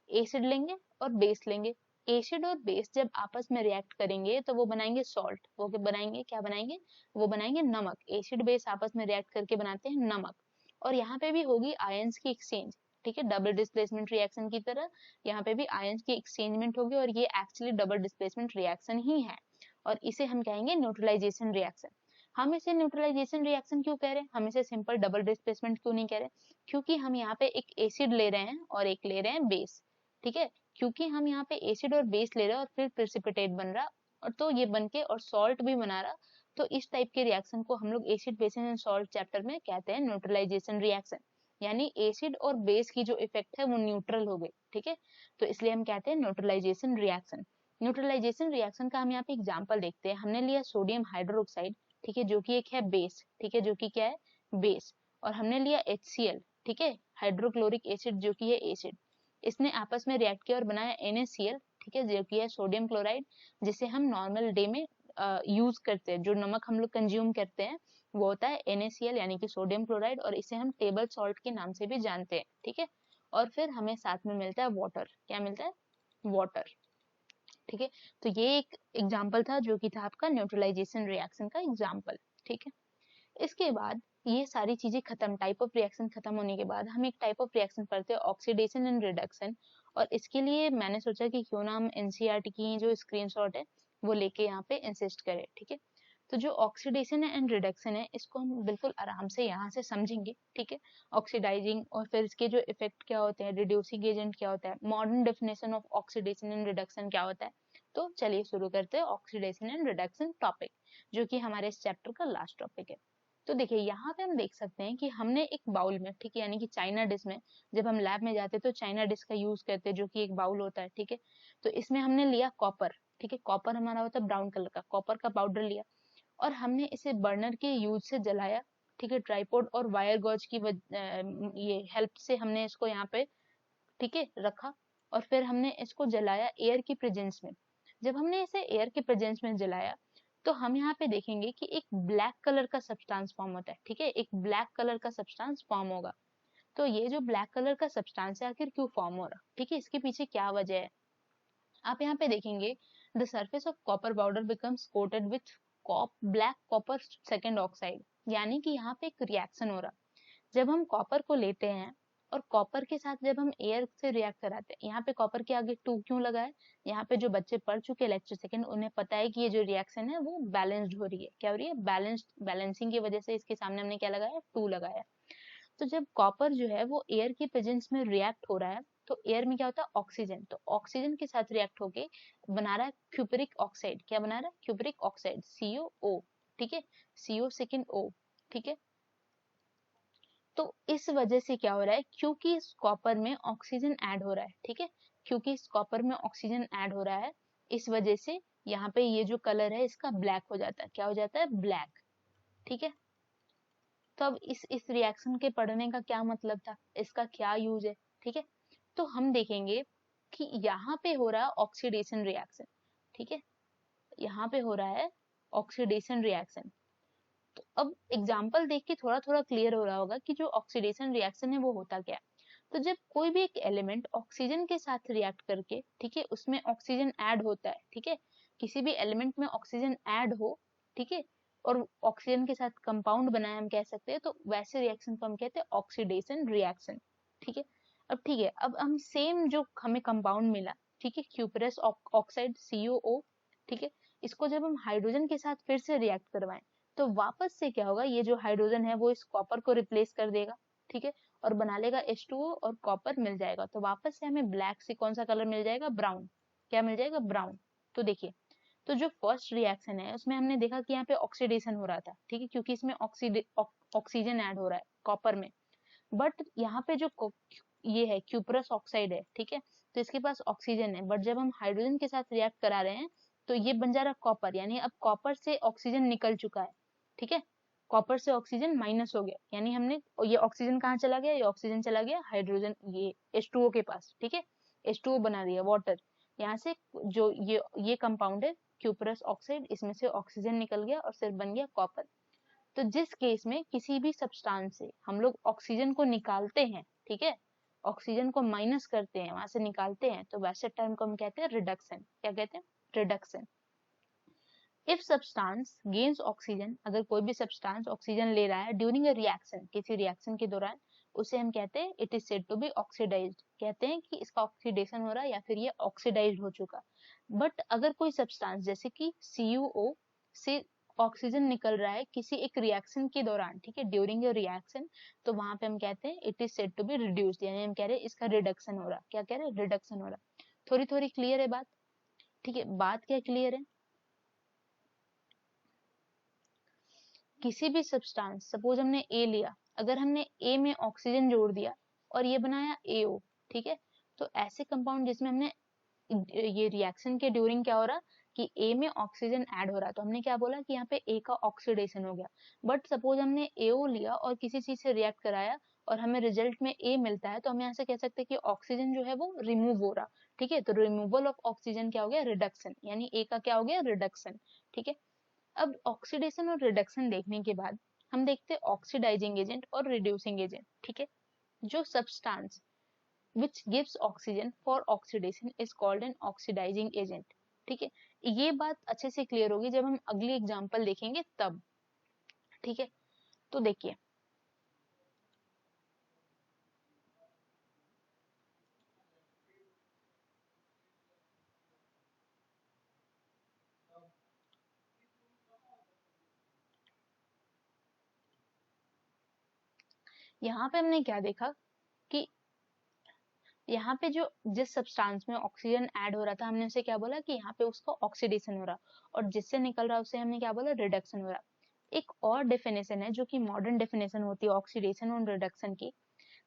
एसिड लेंगे और बेस लेंगे। एसिड और बेस जब आपस में रिएक्ट करेंगे तो वो बनाएंगे सॉल्ट। वो बनाएंगे, क्या बनाएंगे? वो बनाएंगे नमक। एसिड बेस आपस में रिएक्ट करके बनाते हैं नमक। और यहाँ पे भी होगी आयंस की एक्सचेंज। ठीक है, डबल डिस्प्लेसमेंट रिएक्शन की तरह यहाँ पे भी आयंस की एक्सचेंजमेंट होगी, और ये एक्चुअली डबल डिस्प्लेसमेंट रिएक्शन ही है, और इसे हम कहेंगे न्यूट्रलाइजेशन रिएक्शन। हम इसे न्यूट्रलाइजेशन रिएक्शन क्यों कह रहे हैं? हम इसे सिंपल डबल डिस्प्लेसमेंट क्यों नहीं कह रहे? क्योंकि हम यहाँ पे एक एसिड ले रहे हैं और एक ले रहे हैं बेस। ठीक है, क्योंकि हम यहाँ पे एसिड और बेस ले रहे हैं और फिर प्रेसिपिटेट बन रहा, और तो ये बनके और सॉल्ट भी बना रहा। तो इस टाइप के रिएक्शन को हम लोग acid base and salt chapter में कहते हैं न्यूट्रलाइजेशन रिएक्शन, यानी एसिड और बेस की जो इफेक्ट है वो न्यूट्रल हो गई। ठीक है, तो इसलिए हम कहते हैं न्यूट्रलाइजेशन रिएक्शन। न्यूट्रलाइजेशन रिएक्शन का हम यहाँ पे एग्जाम्पल देखते हैं। हमने लिया सोडियम हाइड्रोक्साइड, ठीक है, जो कि एक है बेस। ठीक है, जो कि क्या है? बेस। और हमने लिया HCl, ठीक है, हाइड्रोक्लोरिक एसिड, जो कि है एसिड। इसने आपस में रिएक्ट किया और बनाया NaCl, ठीक है, जो कि है सोडियम क्लोराइड, जिसे हम नॉर्मल डे में यूज करते हैं। जो नमक हम लोग कंज्यूम करते हैं वो होता है NaCl यानी कि सोडियम क्लोराइड, और इसे हम टेबल सॉल्ट के नाम से भी जानते हैं। ठीक है, और फिर हमें साथ में मिलता है वाटर। क्या मिलता है? वाटर। ठीक है, तो ये एक एग्जाम्पल था जो कि था आपका न्यूट्रलाइजेशन रिएक्शन का एग्जाम्पल। ठीक है, इसके बाद ये सारी चीजें खत्म, टाइप ऑफ रिएक्शन खत्म होने के बाद हम एक टाइप ऑफ रिएक्शन पढ़ते हैं, ऑक्सीडेशन एंड रिडक्शन। और इसके लिए मैंने सोचा कि क्यों ना हम NCERT की जो स्क्रीनशॉट है वो लेके यहाँ पे इंसिस्ट करें। ठीक है, तो जो ऑक्सीडेशन एंड रिडक्शन है इसको हम बिल्कुल आराम से यहाँ से समझेंगे। ठीक है, ऑक्सीडाइजिंग और फिर इसके जो इफेक्ट क्या होते हैं, रिड्यूसिंग एजेंट क्या होता है, modern definition of oxidation and reduction क्या होता है। तो चलिए शुरू करते हैं ऑक्सीडेशन एंड रिडक्शन टॉपिक, जो कि हमारे इस चैप्टर का लास्ट टॉपिक है। तो देखिए यहाँ पे हम देख सकते हैं कि हमने एक बाउल में, ठीक है, यानी कि चाइना डिश में, जब हम लैब में जाते हैं तो चाइना डिश का यूज करते हैं, जो कि एक बाउल होता है। ठीक है, तो इसमें हमने लिया कॉपर। ठीक है, कॉपर हमारा होता है ब्राउन कलर का, कॉपर का पाउडर लिया और हमने इसे बर्नर के यूज से जलाया। ठीक है, ट्राइपॉड और वायर गॉज की ये हेल्प से हमने इसको यहाँ पे, ठीक है, रखा, और फिर हमने इसको जलाया एयर की प्रेजेंस में। जब हमने इसे एयर के प्रेजेंस में जलाया तो हम यहाँ पे देखेंगे कि एक ब्लैक कलर का सब्सटेंस फॉर्म होता है। ठीक है, एक ब्लैक कलर का सब्सटेंस फॉर्म होगा। तो ये जो ब्लैक कलर का सब्सटेंस है आखिर क्यों फॉर्म हो रहा? ठीक है, इसके पीछे क्या वजह है? आप यहाँ पे देखेंगे the surface of copper powder becomes coated with black copper second oxide, यानी कि यहाँ पे एक रिएक्शन हो रहा। जब हम कॉपर को लेते हैं और कॉपर के साथ जब हम एयर से रिएक्ट कराते हैं, यहाँ पे कॉपर के आगे 2 क्यों लगा है? यहाँ पे जो बच्चे पढ़ चुके हैं लेक्चर सेकंड, उन्हें पता है कि ये जो रिएक्शन है वो बैलेंस्ड हो रही है। क्या हो रही है? बैलेंसिंग की वजह से इसके सामने हमने क्या लगाया? 2 लगाया। तो जब कॉपर जो है वो एयर की प्रेजेंस में रिएक्ट हो रहा है, तो एयर में क्या होता है? ऑक्सीजन। तो ऑक्सीजन के साथ रिएक्ट होके बना रहा है क्यूपरिक ऑक्साइड। क्या बना रहा है? Cupric oxide, COO। ठीक है, CO सेकंड O। ठीक है, तो इस वजह से क्या हो रहा है? क्योंकि इस कॉपर में ऑक्सीजन ऐड हो रहा है। ठीक है, क्योंकि इस कॉपर में ऑक्सीजन ऐड हो रहा है, इस वजह से यहाँ पे ये जो कलर है इसका ब्लैक हो जाता है। क्या हो जाता है? ब्लैक। ठीक है, तो अब इस रिएक्शन के पढ़ने का क्या मतलब था, इसका क्या यूज है? ठीक है, तो हम देखेंगे कि यहाँ पे हो रहा है ऑक्सीडेशन रिएक्शन। ठीक है, यहाँ पे हो रहा है ऑक्सीडेशन रिएक्शन। तो अब एग्जाम्पल देख के थोड़ा थोड़ा क्लियर हो रहा होगा कि जो ऑक्सीडेशन रिएक्शन है वो होता क्या है। तो जब कोई भी एक एलिमेंट ऑक्सीजन के साथ रिएक्ट करके, ठीक है, उसमें ऑक्सीजन ऐड होता है, ठीक है, किसी भी एलिमेंट में ऑक्सीजन ऐड हो, ठीक है, और ऑक्सीजन के साथ कंपाउंड बनाए हम कह सकते हैं, तो वैसे रिएक्शन को हम कहते हैं ऑक्सीडेशन रिएक्शन। ठीक है, अब ठीक है, अब हम सेम जो हमें कंपाउंड मिला, ठीक है, क्यूपरस ऑक्साइड COO, ठीक है, इसको जब हम हाइड्रोजन के साथ फिर से रिएक्ट करवाएं, तो वापस से क्या होगा? ये जो हाइड्रोजन है वो इस कॉपर को रिप्लेस कर देगा। ठीक है, और बना लेगा H2O और कॉपर मिल जाएगा। तो वापस से हमें ब्लैक से कौन सा कलर मिल जाएगा? ब्राउन। क्या मिल जाएगा? ब्राउन। तो देखिए, तो जो फर्स्ट रिएक्शन है उसमें हमने देखा कि यहाँ पे ऑक्सीडेशन हो रहा था, ठीक है, क्योंकि इसमें ऑक्सीजन ऐड हो रहा है कॉपर में। बट यहाँ पे जो ये है क्यूपरस ऑक्साइड है, ठीक है, तो इसके पास ऑक्सीजन है, बट जब हम हाइड्रोजन के साथ रिएक्ट करा रहे हैं तो ये बन जा रहा कॉपर, यानी अब कॉपर से ऑक्सीजन निकल चुका है। ठीक है, कॉपर से ऑक्सीजन माइनस हो गया, यानी हमने ये ऑक्सीजन कहाँ चला गया? ये ऑक्सीजन चला गया हाइड्रोजन, ये H2O के पास। ठीक है, H2O बना दिया वाटर। यहाँ से जो ये कंपाउंड है क्यूपरस ऑक्साइड, इसमें से ऑक्सीजन निकल गया और सिर्फ बन गया कॉपर। तो जिस केस में किसी भी सब्सटेंस से हम लोग ऑक्सीजन को निकालते हैं, ठीक है, ऑक्सीजन को माइनस करते हैं, वहां से निकालते हैं, तो वैसे टर्म को हम कहते हैं रिडक्शन। क्या कहते हैं? Reduction. If substance gains oxygen, अगर कोई भी सब्सटेंस ऑक्सीजन ले रहा है ड्यूरिंग अ रिएक्शन, किसी रिएक्शन के दौरान, उसे हम कहते हैं it is said to be oxidised. कहते हैं कि इसका ऑक्सीडेशन हो रहा है या फिर ये ऑक्सीडाइज्ड हो चुका। बट अगर कोई सब्सटेंस जैसे कि CuO से ऑक्सीजन निकल रहा है किसी एक रिएक्शन के दौरान, ठीक है, ड्यूरिंग अ रिएक्शन, तो वहां पे हम कहते हैं it is said to be reduced, यानी हम कह रहे हैं इसका रिडक्शन हो रहा। क्या कह रहे हैं? रिडक्शन हो रहा। थोड़ी थोड़ी क्लियर है बात? ठीक है, बात क्या क्लियर है? किसी भी सब्सटेंस, सपोज हमने A लिया, अगर हमने A में ऑक्सीजन जोड़ दिया और ये बनाया AO, ठीक है, तो ऐसे कंपाउंड जिसमें हमने ये रिएक्शन के ड्यूरिंग क्या हो रहा कि A में ऑक्सीजन ऐड हो रहा है, तो हमने क्या बोला कि यहाँ पे A का ऑक्सीडेशन हो गया। बट सपोज हमने AO लिया और किसी चीज से रिएक्ट कराया और हमें रिजल्ट में A मिलता है, तो हम यहाँ से कह सकते हैं कि ऑक्सीजन जो है वो रिमूव हो रहा। ठीक है, तो रिमूवल ऑफ ऑक्सीजन क्या हो गया? रिडक्शन, यानी A का क्या हो गया? रिडक्शन। ठीक है, अब ऑक्सीडेशन और रिडक्शन देखने के बाद हम देखते हैं ऑक्सीडाइजिंग एजेंट और रिड्यूसिंग एजेंट। ठीक है, जो substance which gives oxygen for oxidation is called an oxidizing agent। ठीक है, ये बात अच्छे से क्लियर होगी जब हम अगली एग्जांपल देखेंगे तब। ठीक है, तो देखिए, यहाँ पे हमने क्या देखा कि यहाँ पे जो जिस सब्सटेंस में ऑक्सीजन ऐड हो रहा था, हमने उसे क्या बोला कि यहाँ पे उसका ऑक्सीडेशन हो रहा, और जिससे निकल रहा उसे हमने क्या बोला? रिडक्शन हो रहा। एक और डेफिनेशन है जो कि मॉडर्न डेफिनेशन होती है ऑक्सीडेशन और रिडक्शन की।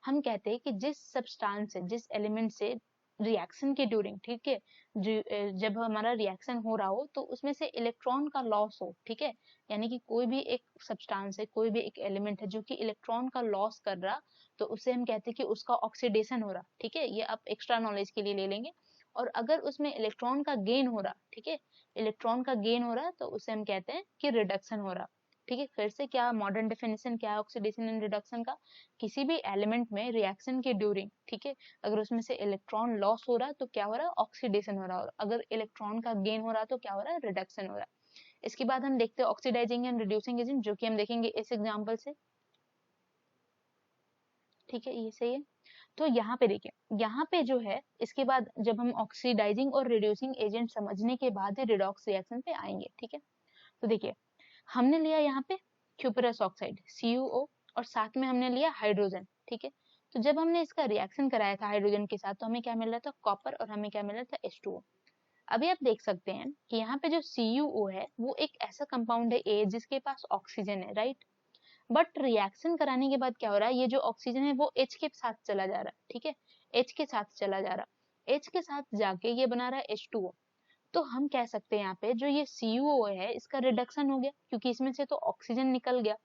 हम कहते हैं कि जिस सब्सटेंस से, जिस एलिमेंट से रिएक्शन के ड्यूरिंग, ठीक है, जब हमारा रिएक्शन हो रहा हो तो उसमें से इलेक्ट्रॉन का लॉस हो, ठीक है, यानी कि कोई भी एक सब्सटेंस है, कोई भी एक एलिमेंट है जो कि इलेक्ट्रॉन का लॉस कर रहा, तो उसे हम कहते हैं कि उसका ऑक्सीडेशन हो रहा। ठीक है, ये आप एक्स्ट्रा नॉलेज के लिए ले लेंगे। और अगर उसमें इलेक्ट्रॉन का गेन हो रहा, ठीक है, इलेक्ट्रॉन का गेन हो रहा, तो उसे हम कहते हैं कि रिडक्शन हो रहा। ठीक है, फिर से क्या मॉडर्न डेफिनेशन क्या है ऑक्सीडेशन एंड रिडक्शन का? किसी भी एलिमेंट में रिएक्शन के ड्यूरिंग, ठीक है, अगर उसमें से इलेक्ट्रॉन लॉस हो रहा है तो क्या हो रहा है? ऑक्सीडेशन हो रहा है। और अगर इलेक्ट्रॉन का गेन हो रहा है तो क्या हो रहा है? रिडक्शन हो रहा है। इसके बाद हम देखते हैं ऑक्सीडाइजिंग एंड रिड्यूसिंग एजेंट, जो कि हम देखेंगे इस एग्जांपल से। ठीक है, ये सही है। तो यहाँ पे देखिए, यहाँ पे जो है इसके बाद जब हम ऑक्सीडाइजिंग और रिड्यूसिंग एजेंट समझने के बाद ही रिडॉक्स रिएक्शन पे आएंगे, ठीक है। तो देखिए हमने लिया यहाँ पे क्यूपरस ऑक्साइड CuO और साथ में हमने लिया हाइड्रोजन, ठीक है। तो जब हमने इसका रिएक्शन कराया था हाइड्रोजन के साथ तो हमें क्या मिल रहा था, कॉपर, और हमें क्या मिल रहा था, H2O। अभी आप देख सकते हैं कि यहाँ पे जो CuO है वो एक ऐसा कंपाउंड है A जिसके पास ऑक्सीजन है, राइट। बट रिएक्शन कराने के बाद क्या हो रहा है, ये जो ऑक्सीजन है वो H के साथ चला जा रहा है, ठीक है, H के साथ चला जा रहा है, H के साथ जाके ये बना रहा है H2O। तो हम कह सकते हैं यहाँ पे जो ये CuO है इसका रिडक्शन हो गया, क्योंकि इसमें से तो ऑक्सीजन निकल गया।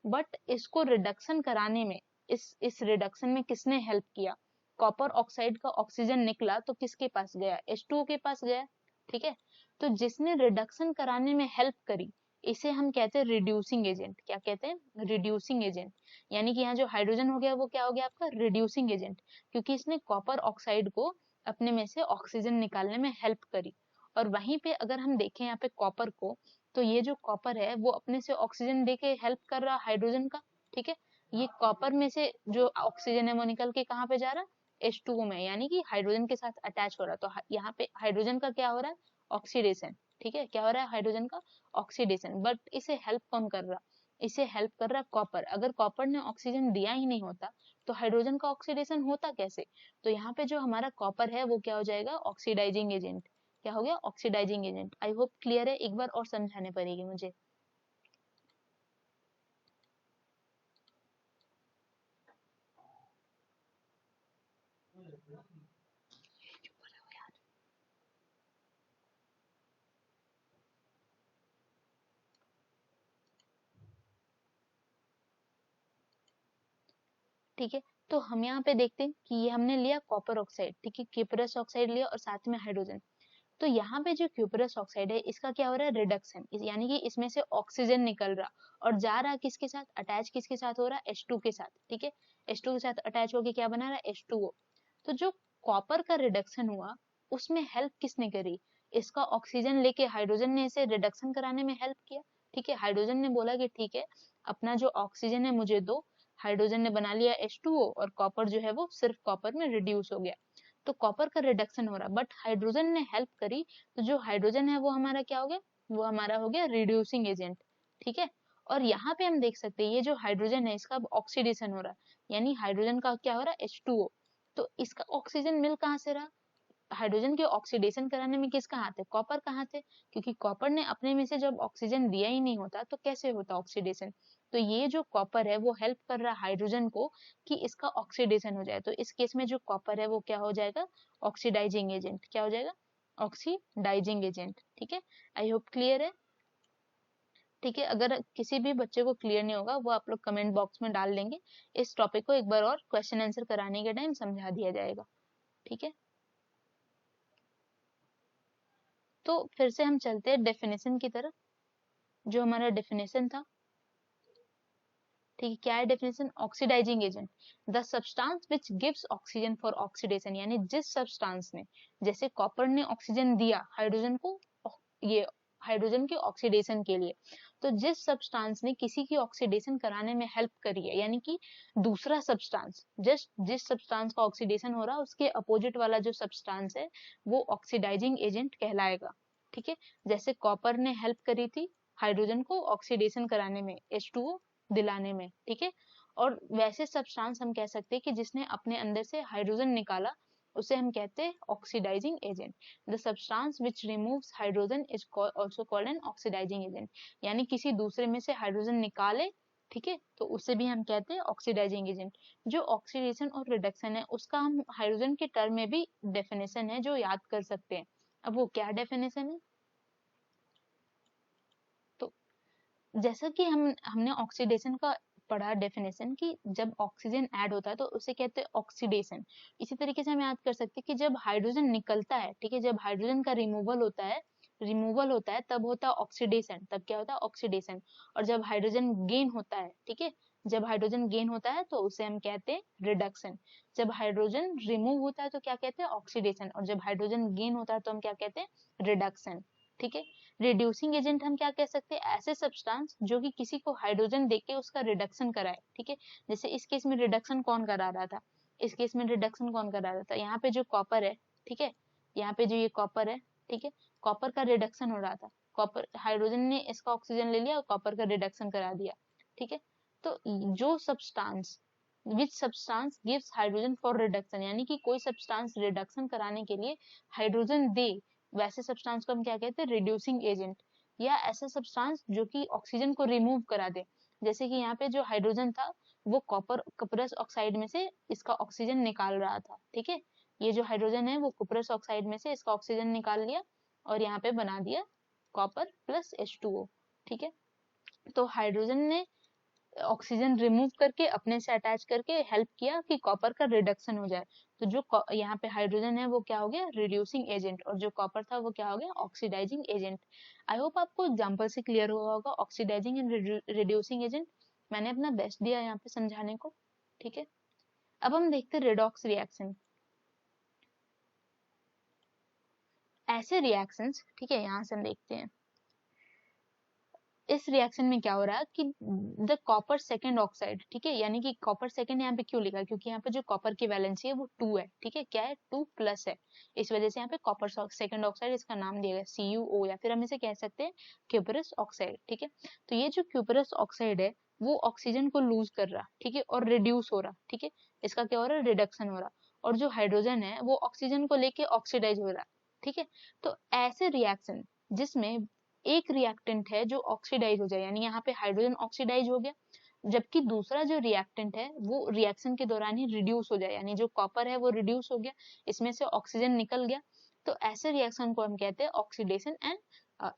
बट इसको रिडक्शन कराने में, इस रिडक्शन में किसने हेल्प किया, कॉपर ऑक्साइड का ऑक्सीजन निकला तो किसके पास गया, H2O के पास गया, ठीक है। तो जिसने रिडक्शन कराने में हेल्प करी इसे हम कहते हैं रिड्यूसिंग एजेंट। क्या कहते हैं, रिड्यूसिंग एजेंट। यानी कि यहाँ जो हाइड्रोजन हो गया वो क्या हो गया आपका, रिड्यूसिंग एजेंट, क्योंकि इसने कॉपर ऑक्साइड को अपने में से ऑक्सीजन निकालने में हेल्प करी। और वहीं पे अगर हम देखें यहाँ पे कॉपर को, तो ये जो कॉपर है वो अपने से ऑक्सीजन देके हेल्प कर रहा हाइड्रोजन का, ठीक है। ये कॉपर में से जो ऑक्सीजन है वो निकल के कहाँ पे जा रहा है, H2O में, यानी कि हाइड्रोजन के साथ अटैच हो रहा है। तो यहाँ पे हाइड्रोजन का क्या हो रहा है, ऑक्सीडेशन, ठीक है। क्या हो रहा है, हाइड्रोजन का ऑक्सीडेशन। बट इसे हेल्प कौन कर रहा, इसे हेल्प कर रहा कॉपर। अगर कॉपर ने ऑक्सीजन दिया ही नहीं होता तो हाइड्रोजन का ऑक्सीडेशन होता कैसे। तो यहाँ पे जो हमारा कॉपर है वो क्या हो जाएगा, ऑक्सीडाइजिंग एजेंट। क्या हो गया, oxidising agent. I hope clear है, एक बार और समझाने पड़ेगी मुझे। ठीक है, तो हम यहाँ पे देखते हैं कि ये हमने लिया कॉपर ऑक्साइड, ठीक है, क्यूपरस ऑक्साइड लिया और साथ में हाइड्रोजन। तो यहाँ पे जो क्यूपरस ऑक्साइड है इसका क्या हो रहा है, रिडक्शन, यानी कि इसमें से ऑक्सीजन निकल रहा और जा रहा किसके साथ, अटैच किसके साथ हो रहा है, H2 के साथ, ठीक है। H2 के साथ अटैच होके क्या बना रहा है, H2O। तो जो कॉपर का रिडक्शन हुआ उसमें हेल्प किसने करी, इसका ऑक्सीजन लेके हाइड्रोजन ने इसे रिडक्शन कराने में हेल्प किया, ठीक है। हाइड्रोजन ने बोला कि ठीक है अपना जो ऑक्सीजन है मुझे दो, हाइड्रोजन ने बना लिया H2O और कॉपर जो है वो सिर्फ कॉपर में रिड्यूस हो गया। तो कॉपर का रिडक्शन हो रहा, बट हाइड्रोजन ने हेल्प करी, तो जो हाइड्रोजन है वो हमारा क्या हो गया, वो हमारा हो गया रिड्यूसिंग एजेंट, ठीक है। और यहाँ पे हम देख सकते हैं ये जो हाइड्रोजन है इसका ऑक्सीडेशन हो रहा है, यानी हाइड्रोजन का क्या हो रहा है, H2O। तो इसका ऑक्सीजन मिल कहाँ से रहा, हाइड्रोजन के ऑक्सीडेशन कराने में किसका हाथ है, कॉपर का हाथ है, क्योंकि कॉपर ने अपने में से जब ऑक्सीजन दिया ही नहीं होता तो कैसे होता ऑक्सीडेशन। तो ये जो कॉपर है वो हेल्प कर रहा है हाइड्रोजन को कि इसका ऑक्सीडेशन हो जाए। तो इस केस में जो कॉपर है वो क्या हो जाएगा, ऑक्सीडाइजिंग एजेंट। क्या हो जाएगा, ऑक्सीडाइजिंग एजेंट, ठीक है। आई होप क्लियर है, ठीक है। अगर किसी भी बच्चे को क्लियर नहीं होगा वो आप लोग कमेंट बॉक्स में डाल देंगे, इस टॉपिक को एक बार और क्वेश्चन आंसर कराने के टाइम समझा दिया जाएगा, ठीक है। तो फिर से हम चलते हैं डेफिनेशन की तरफ, जो हमारा डेफिनेशन था, ठीक है। क्या है definition, oxidising agent the substance which gives oxygen for oxidation, यानी जिस सब्सटेंस ने, जैसे कॉपर ने ऑक्सीजन दिया हाइड्रोजन को, ये हाइड्रोजन के ऑक्सीडेशन के लिए, तो जिस सब्सटेंस ने किसी की ऑक्सीडेशन कराने में हेल्प करी है, यानी कि दूसरा सब्सटेंस, जिस सब्सटेंस का ऑक्सीडेशन हो रहा है उसके अपोजिट वाला जो सब्सटेंस है वो ऑक्सीडाइजिंग एजेंट कहलाएगा, ठीक है। जैसे कॉपर ने हेल्प करी थी हाइड्रोजन को ऑक्सीडेशन कराने में, H2O दिलाने में, ठीक है। और वैसे सब्सटेंस हम कह सकते हैं कि जिसने अपने अंदर से हाइड्रोजन निकाला उसे हम कहते हैं oxidising agent. The substance which removes hydrogen is also called an oxidising agent, यानी किसी दूसरे में से हाइड्रोजन निकाले, ठीक है, तो उसे भी हम कहते हैं ऑक्सीडाइजिंग एजेंट। जो ऑक्सीडेशन और रिडक्शन है उसका हम हाइड्रोजन के टर्म में भी डेफिनेशन है जो याद कर सकते हैं। अब वो क्या डेफिनेशन है, तो जैसा कि हमने ऑक्सीडेशन का पढ़ा डेफिनेशन कि जब ऑक्सीजन ऐड होता है तो उसे कहते हैं ऑक्सीडेशन। इसी तरीके से हम याद कर सकते हैं कि जब हाइड्रोजन निकलता है, ठीक है, जब हाइड्रोजन का रिमूवल होता है तब होता है ऑक्सीडेशन, तब क्या होता है ऑक्सीडेशन। और जब हाइड्रोजन गेन होता है, ठीक है, जब हाइड्रोजन गेन होता है तो उसे हम कहते हैं रिडक्शन। जब हाइड्रोजन रिमूव होता है तो क्या कहते हैं ऑक्सीडेशन, और जब हाइड्रोजन गेन होता है तो हम क्या कहते हैं रिडक्शन, ठीक है। रिड्यूसिंग एजेंट हम क्या कह सकते हैं, ऐसे सब्सटेंस जो कि किसी को हाइड्रोजन देके उसका रिडक्शन कराए, ठीक है। जैसे इस केस में रिडक्शन कौन करा रहा था, इस केस में रिडक्शन कौन करा रहा था, यहाँ पे जो कॉपर है, ठीक है, यहाँ पे जो ये कॉपर है, ठीक है, कॉपर का रिडक्शन हो रहा था, कॉपर हाइड्रोजन ने इसका ऑक्सीजन ले लिया और कॉपर का रिडक्शन करा दिया, ठीक है। तो जो substance which substance gives hydrogen for reduction, यानी कि कोई सब्सटेंस रिडक्शन कराने के लिए हाइड्रोजन दे, वैसे सब्सटेंस को हम क्या कहते हैं, रिड्यूसिंग एजेंट, या ऐसा सब्सटेंस जो कि ऑक्सीजन को रिमूव करा दे। जैसे कि यहाँ पे जो हाइड्रोजन था वो कॉपर कपरस ऑक्साइड में से इसका ऑक्सीजन निकाल रहा था, ठीक है, ये जो हाइड्रोजन है वो कपरस ऑक्साइड में से इसका ऑक्सीजन निकाल लिया और यहाँ पे बना दिया कॉपर प्लस H2O, ठीक है। तो हाइड्रोजन ने ऑक्सीजन रिमूव करके अपने से अटैच करके हेल्प किया कि कॉपर का रिडक्शन हो जाए। तो जो यहाँ पे हाइड्रोजन है वो क्या हो गया, रिड्यूसिंग एजेंट, और जो कॉपर था वो क्या हो गया, ऑक्सीडाइजिंग एजेंट। आई होप आपको एग्जांपल से क्लियर हुआ होगा ऑक्सीडाइजिंग एंड रिड्यूसिंग एजेंट। मैंने अपना बेस्ट दिया यहाँ पे समझाने को, ठीक है। अब हम देखते हैं रिडॉक्स रिएक्शन। ऐसे रिएक्शंस, ठीक है, यहाँ से हम देखते हैं इस रिएक्शन में क्या हो रहा है कि द कॉपर सेकंड ऑक्साइड, ठीक है, यानी कि कॉपर सेकंड यहाँ पे क्यों लिखा है, क्योंकि यहाँ पे जो कॉपर की वैलेंसी है वो 2 है, ठीक है, क्या है, 2 प्लस है, इस वजह से यहाँ पे कॉपर सेकंड ऑक्साइड इसका नाम दिया गया CuO, या फिर हम इसे कह सकते हैं क्यूपरस ऑक्साइड, ठीक है। तो ये जो क्यूपरस ऑक्साइड है वो ऑक्सीजन को लूज कर रहा, ठीक है, और रिड्यूस हो रहा, ठीक है, इसका क्या हो रहा है, रिडक्शन हो रहा, और जो हाइड्रोजन है वो ऑक्सीजन को लेके ऑक्सीडाइज हो रहा, ठीक है। तो ऐसे रिएक्शन जिसमें एक रिएक्टेंट है जो ऑक्सीडाइज हो जाए, यानी यहाँ पे हाइड्रोजन ऑक्सीडाइज हो गया, जबकि दूसरा जो रिएक्टेंट है वो रिएक्शन के दौरान ही रिड्यूस हो जाए, यानी जो कॉपर है वो रिड्यूस हो गया, इसमें से ऑक्सीजन निकल गया। तो ऐसे रिएक्शन को हम कहते हैं oxidation and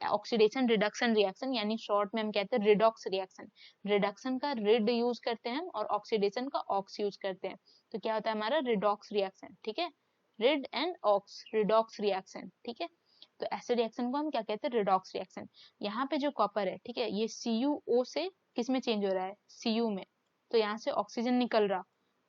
oxidation reduction reaction, यानी शॉर्ट में हम कहते हैं रिडॉक्स रिएक्शन। रिडक्शन का रिड यूज करते हैं और ऑक्सीडेशन का ऑक्स यूज करते हैं। तो क्या होता है हमारा रिडॉक्स रिएक्शन, ठीक है, red and ox, redox reaction, ठीक है। तो ऐसे रिएक्शन को हम क्या कहते हैं, रिडॉक्स रिएक्शन। यहाँ पे जो कॉपर है, ठीक है, ये CuO से किस में चेंज हो रहा है, Cu में, तो यहाँ से ऑक्सीजन निकल रहा,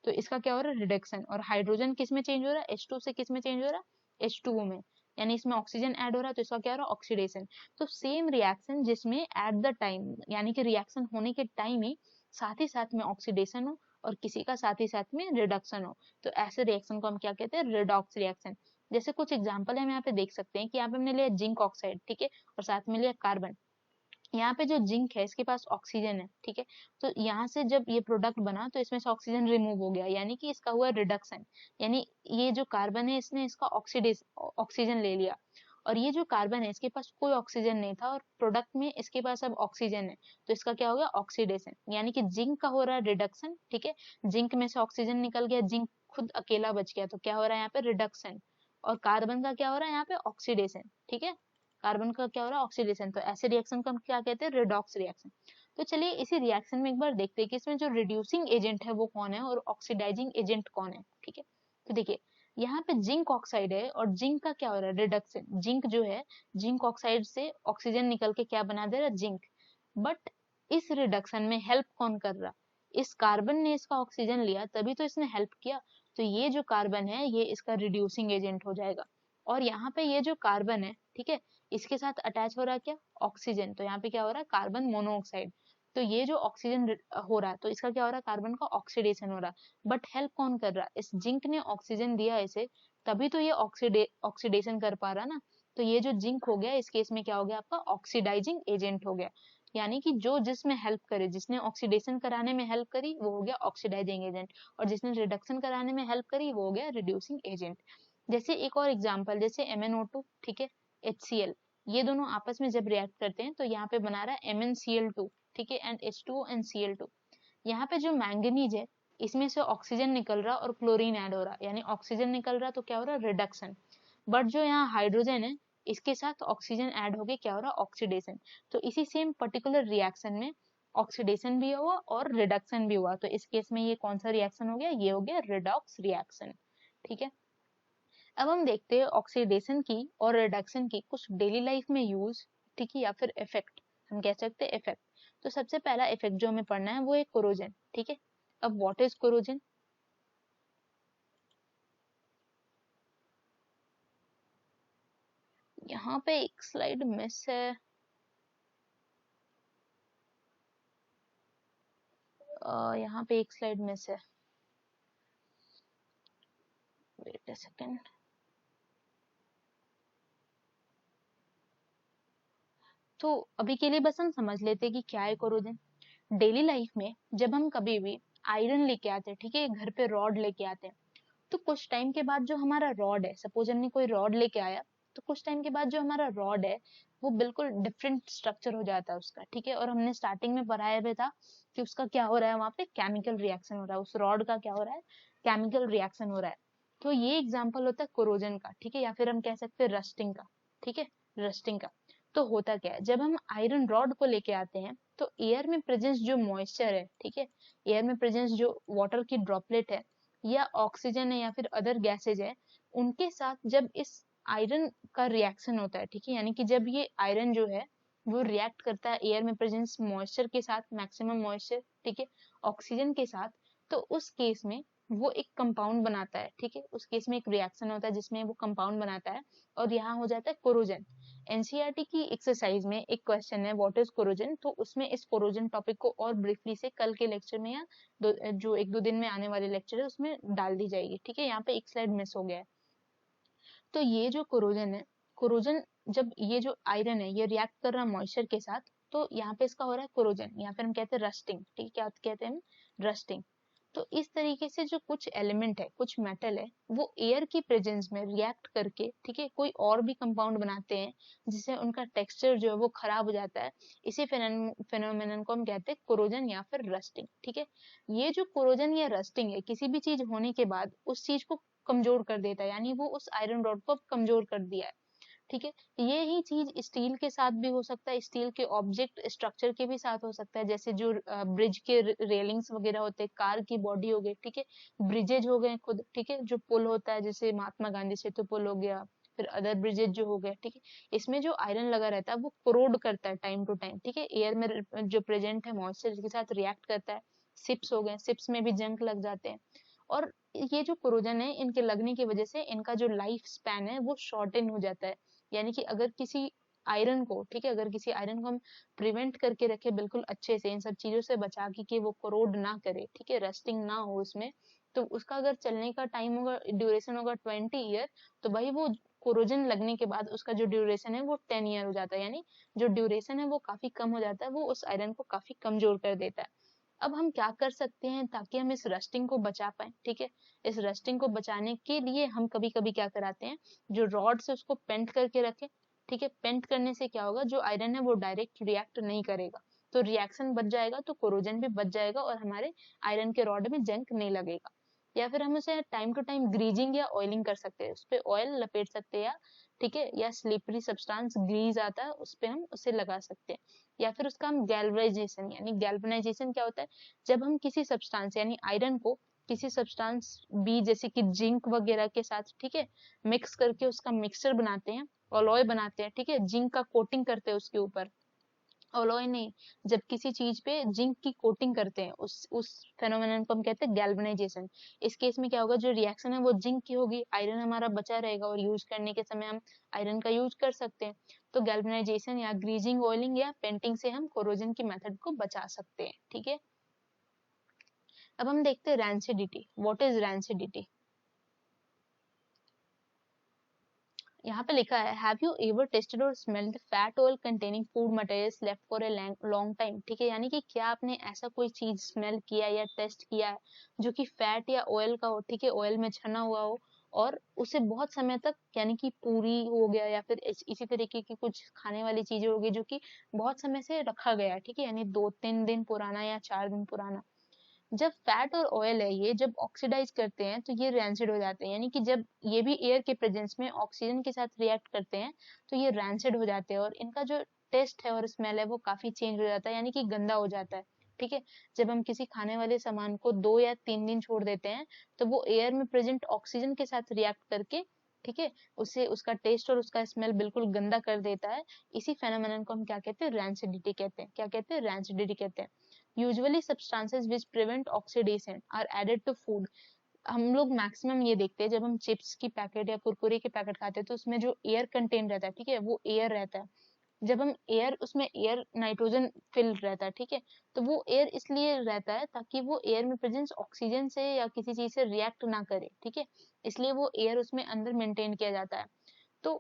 तो इसका क्या हो रहा है, रिडक्शन। और हाइड्रोजन किस में चेंज हो रहा है, H2 से किस में चेंज हो रहा है, H2O में, यानी इसमें ऑक्सीजन ऐड हो रहा है, तो इसका क्या हो रहा है, ऑक्सीडेशन। तो सेम रिएक्शन जिसमें एट द टाइम, यानी कि रिएक्शन होने के टाइम ही साथ में ऑक्सीडेशन हो और किसी का साथ ही साथ में रिडक्शन हो, तो ऐसे रिएक्शन को हम क्या कहते हैं, रिडॉक्स रिएक्शन। जैसे कुछ एग्जांपल हम यहाँ पे देख सकते हैं कि यहाँ पे हमने लिया जिंक ऑक्साइड, ठीक है, और साथ में लिया कार्बन। यहाँ पे जो जिंक है इसके पास ऑक्सीजन है, ठीक है, तो यहाँ से जब ये प्रोडक्ट बना तो इसमें से ऑक्सीजन रिमूव हो गया, यानी कि इसका हुआ रिडक्शन, यानी ये जो कार्बन है इसने इसका ऑक्सीजन ले लिया, और ये जो कार्बन है इसके पास कोई ऑक्सीजन नहीं था और प्रोडक्ट में इसके पास अब ऑक्सीजन है, तो इसका क्या हो गया, ऑक्सीडेशन, यानी कि जिंक का हो रहा है रिडक्शन, ठीक है, जिंक में से ऑक्सीजन निकल गया, जिंक खुद अकेला बच गया, तो क्या हो रहा है यहाँ पे, रिडक्शन। और कार्बन का क्या हो रहा है यहाँ पे, ऑक्सीडेशन, ठीक है, कार्बन का क्या हो रहा है, ऑक्सीडेशन। तो ऐसे रिएक्शन को हम क्या कहते हैं, रिडॉक्स रिएक्शन। तो चलिए इसी रिएक्शन में एक बार देखते हैं कि इसमें जो रिड्यूसिंग एजेंट है वो कौन है और ऑक्सीडाइजिंग एजेंट कौन है, ठीक है। तो देखिए यहाँ पे जिंक ऑक्साइड है और जिंक का क्या हो रहा है, रिडक्शन, जिंक जो है, जिंक ऑक्साइड से ऑक्सीजन निकल के क्या बना दे रहा है, जिंक। बट इस रिडक्शन में हेल्प कौन कर रहा, इस कार्बन ने इसका ऑक्सीजन लिया तभी तो इसने हेल्प किया, तो ये जो कार्बन है ये इसका रिड्यूसिंग एजेंट हो जाएगा। और यहाँ पे ये जो कार्बन है, ठीक है, इसके साथ अटैच हो रहा है क्या, ऑक्सीजन, तो यहाँ पे क्या हो रहा है, कार्बन मोनोऑक्साइड। तो ये जो ऑक्सीजन हो रहा है तो इसका क्या हो रहा है, कार्बन का ऑक्सीडेशन हो रहा है। बट हेल्प कौन कर रहा है, इस जिंक ने ऑक्सीजन दिया इसे, तभी तो ये ऑक्सीडेशन कर पा रहा ना। तो ये जो जिंक हो गया इस केस में क्या हो गया, आपका ऑक्सीडाइजिंग एजेंट हो गया, यानी कि जो जिसमें हेल्प करे, जिसने ऑक्सीडेशन कराने में हेल्प करी वो हो गया ऑक्सीडाइजिंग एजेंट, और जिसने रिडक्शन कराने में हेल्प करी वो हो गया रिड्यूसिंग एजेंट। जैसे एक और एग्जांपल, जैसे MnO2, ठीक है, HCl, ये दोनों आपस में जब रिएक्ट करते हैं तो यहाँ पे बना रहा है MnCl2, ठीक है, एंड H2O and Cl2। यहाँ पे जो मैंगनीज है इसमें से ऑक्सीजन निकल रहा और क्लोरीन ऐड हो रहा, यानी ऑक्सीजन निकल रहा तो क्या हो रहा, रिडक्शन। बट जो यहाँ हाइड्रोजन है इसके साथ ऑक्सीजन ऐड होके क्या हो रहा, ऑक्सीडेशन। तो इसी सेम पर्टिकुलर रिएक्शन में ऑक्सीडेशन भी हुआ और रिडक्शन भी हुआ, तो इस केस में ये कौन सा रिएक्शन हो गया, ये हो गया रिडॉक्स रिएक्शन, ठीक है। अब हम देखते हैं ऑक्सीडेशन की और रिडक्शन की कुछ डेली लाइफ में यूज, ठीक है, या फिर इफेक्ट, हम कह सकते हैं इफेक्ट। तो सबसे पहला इफेक्ट जो हमें पढ़ना है वो है कोरोजन, ठीक है। अब व्हाट इज कोरोजन, यहाँ पे एक स्लाइड मिस है, यहाँ पे एक स्लाइड मिस है, वेट अ सेकेंड। तो अभी के लिए बस हम समझ लेते हैं कि क्या है कोरोजन। डेली लाइफ में जब हम कभी भी आयरन लेके आते हैं, ठीक है, घर पे रॉड लेके आते हैं, तो कुछ टाइम के बाद जो हमारा रॉड है, सपोज हमने कोई रॉड लेके आया, तो कुछ टाइम के बाद जो हमारा रॉड है वो बिल्कुल डिफरेंट स्ट्रक्चर हो जाता है उसका, ठीक है। और हमने स्टार्टिंग में पढ़ाया भी था कि उसका क्या हो रहा है, वहां पे केमिकल रिएक्शन हो रहा है, उस रॉड का क्या हो रहा है, केमिकल रिएक्शन हो रहा है। तो ये एग्जाम्पल होता है कोरोजन का, ठीक है, या फिर हम कह सकते हैं रस्टिंग का, ठीक है, रस्टिंग का। तो होता क्या है, जब हम आयरन रॉड को लेके आते हैं तो एयर में प्रेजेंस जो मॉइस्चर है, ठीक है, एयर में प्रेजेंस जो वाटर की ड्रॉपलेट है या ऑक्सीजन है या फिर अदर गैसेज है, उनके साथ जब इस आयरन का रिएक्शन होता है, ठीक है, यानी कि जब ये आयरन जो है वो रिएक्ट करता है एयर में प्रेजेंस मॉइस्चर के साथ, मैक्सिमम मॉइस्चर, ठीक है, ऑक्सीजन के साथ, तो उस केस में वो एक कंपाउंड बनाता है, ठीक है, उस केस में एक रिएक्शन होता है जिसमें वो कंपाउंड बनाता है और यहाँ हो जाता है कोरोजन। एनसीईआरटी की एक्सरसाइज में एक क्वेश्चन है व्हाट इज कोरोजन, तो उसमें इस कोरोजन टॉपिक को और ब्रीफली से कल के लेक्चर में या जो एक दो दिन में आने वाले लेक्चर है उसमें डाल दी जाएगी, ठीक है। यहाँ पे एक स्लाइड मिस हो गया है। तो ये जो कोरोजन है, कोरोजन जब ये जो आयरन है ये रिएक्ट कर रहा है मॉइस्चर के साथ, तो यहाँ पे इसका हो रहा है कोरोजन, या फिर हम कहते हैं रस्टिंग, ठीक है, क्या कहते हैं हम, रस्टिंग। तो इस तरीके से जो कुछ एलिमेंट है, कुछ मेटल है, वो एयर की प्रेजेंस में रिएक्ट करके, ठीक है, कोई और भी कंपाउंड बनाते हैं जिससे उनका टेक्सचर जो है वो खराब हो जाता है। इसी फेनोमेनन को हम कहते हैं कोरोजन या फिर रस्टिंग, ठीक है। ये जो कोरोजन या रस्टिंग है, किसी भी चीज होने के बाद उस चीज को कमजोर कर देता है, यानी वो उस आयरन रॉड को कमजोर कर दिया है, ठीक है। ये ही चीज स्टील के साथ भी हो सकता है, स्टील के ऑब्जेक्ट स्ट्रक्चर के भी साथ हो सकता है, जैसे जो ब्रिज के रेलिंग्स वगैरह होते हैं, कार की बॉडी हो गई, ठीक है, ब्रिजेज हो गए खुद, ठीक है, जो पुल होता है जैसे महात्मा गांधी सेतु पुल हो गया, फिर अदर ब्रिजेज जो हो गए, ठीक है, इसमें जो आयरन लगा रहता है वो कोरोड करता है टाइम टू टाइम, ठीक है, एयर में जो प्रेजेंट है मॉइस्चर के साथ रिएक्ट करता है। शिप्स हो गए, शिप्स में भी जंग लग जाते हैं। और ये जो कोरोजन है इनके लगने की वजह से इनका जो लाइफ स्पैन है वो शॉर्टन हो जाता है। यानी कि अगर किसी आयरन को, ठीक है, अगर किसी आयरन को हम प्रिवेंट करके रखे बिल्कुल अच्छे से, इन सब चीजों से बचा के कि वो कोरोड ना करे, ठीक है, रस्टिंग ना हो उसमें, तो उसका अगर चलने का टाइम होगा, ड्यूरेशन होगा 20 ईयर, तो भाई वो कोरोजन लगने के बाद उसका जो ड्यूरेशन है वो 10 ईयर हो जाता है, यानी जो ड्यूरेशन है वो काफी कम हो जाता है, वो उस आयरन को काफी कमजोर कर देता है। अब हम क्या कर सकते हैं ताकि हम इस रस्टिंग को बचा पाए, ठीक है। इस रस्टिंग को बचाने के लिए हम कभी कभी क्या कराते हैं, जो रॉड से उसको पेंट करके रखे, ठीक है, पेंट करने से क्या होगा, जो आयरन है वो डायरेक्ट रिएक्ट नहीं करेगा, तो रिएक्शन बच जाएगा, तो कोरोजन भी बच जाएगा और हमारे आयरन के रॉड में जंग नहीं लगेगा। या फिर हम उसे टाइम टू टाइम ग्रीजिंग या ऑयलिंग कर सकते हैं, उस पे ऑयल लपेट सकते हैं, या ठीक है, या स्लिपरी सब्सटेंस ग्रीज आता है उस पे हम उसे लगा सकते हैं। या फिर उसका हम गैल्वनाइजेशन, यानी गैल्वनाइजेशन क्या होता है, जब हम किसी सब्सटेंस यानी आयरन को किसी सब्सटेंस बी जैसे कि जिंक वगैरह के साथ, ठीक है, मिक्स करके उसका मिक्सचर बनाते हैं, अलॉय बनाते हैं, ठीक है, जिंक का कोटिंग करते हैं उसके ऊपर, अलॉय नहीं, जब किसी चीज पे जिंक की कोटिंग करते हैं उस फेनोमेनन को हम कहते हैं गैल्वनाइजेशन। इस केस में क्या होगा, जो रिएक्शन है वो जिंक की होगी, आयरन हमारा बचा रहेगा और यूज करने के समय हम आयरन का यूज कर सकते हैं। तो गैल्वनाइजेशन या ग्रीजिंग, ऑयलिंग या पेंटिंग से हम कोरोजन की मेथड को बचा सकते हैं, ठीक है। अब हम देखते हैं रैंसिडिटी। What is rancidity? यहाँ पे लिखा है हैव यू एवर टेस्टेड और smelled fat oil containing food materials left for a long time, ठीक है, यानी कि क्या आपने ऐसा कोई चीज स्मेल किया या टेस्ट किया है जो कि फैट या ऑयल का हो, ठीक है, ऑयल में छना हुआ हो और उसे बहुत समय तक, यानी कि पूरी हो गया या फिर इसी तरीके की कुछ खाने वाली चीजें होगी जो कि बहुत समय से रखा गया, ठीक है, यानी 2-3 दिन पुराना या 4 दिन पुराना। जब फैट और ऑयल है ये जब ऑक्सीडाइज करते हैं तो ये रैंसिड हो जाते हैं, यानी कि जब ये भी एयर के प्रेजेंस में ऑक्सीजन के साथ रिएक्ट करते हैं तो ये रैंसिड हो जाते हैं और इनका जो टेस्ट है और स्मेल है वो काफी चेंज हो जाता है, यानी कि गंदा हो जाता है, ठीक है। जब हम किसी खाने वाले सामान को 2 या 3 दिन छोड़ देते हैं तो वो एयर में प्रेजेंट ऑक्सीजन के साथ रिएक्ट करके, ठीक है, उसे उसका टेस्ट और उसका स्मेल बिल्कुल गंदा कर देता है। इसी फेनोमेनन को हम क्या कहते हैं, रैंसिडिटी कहते हैं। क्या कहते हैं, रैंसिडिटी कहते हैं। Usually substances which prevent oxidation are added to food. हम लोग मैक्सिमम ये देखते हैं जब हम चिप्स की पैकेट या कुरकुरे के पैकेट खाते हैं तो उसमें जो एयर कंटेन रहता है, ठीक है, वो एयर रहता है, जब हम एयर, उसमें एयर नाइट्रोजन फिल रहता है, ठीक है, तो वो एयर इसलिए रहता है ताकि वो एयर में प्रेजेंस ऑक्सीजन से या किसी चीज से रिएक्ट ना करे, ठीक है, इसलिए वो एयर उसमें अंदर मेंटेन किया जाता है। तो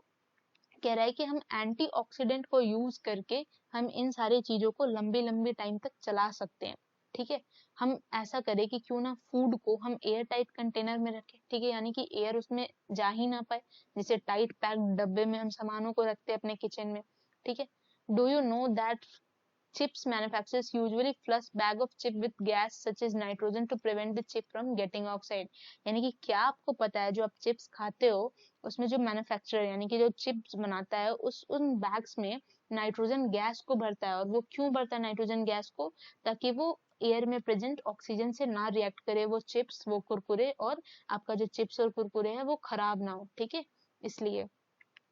कह रहा है कि हम एंटीऑक्सीडेंट को यूज करके हम इन सारी चीजों को लंबे लंबे टाइम तक चला सकते हैं, ठीक है। हम ऐसा करें कि क्यों ना फूड को हम एयर टाइट कंटेनर में रखें, ठीक है, यानी कि एयर उसमें जा ही ना पाए, जैसे टाइट पैक्ड डब्बे में हम सामानों को रखते हैं अपने किचन में, ठीक है। Do you know that chips manufacturers usually flush bag of chip with gas such as nitrogen to prevent the chip from getting oxide। यानी कि क्या आपको पता है जो आप चिप्स खाते हो उसमें जो मैन्युफैक्चरर यानी कि जो चिप्स बनाता है उस उन बैग्स में नाइट्रोजन गैस को भरता है, और वो क्यों भरता है नाइट्रोजन गैस को, ताकि वो एयर में प्रेजेंट ऑक्सीजन से ना रिएक्ट करे वो चिप्स, वो कुरकुरे, और आपका जो चिप्स और कुरकुरे है वो खराब ना हो, ठीक है। इसलिए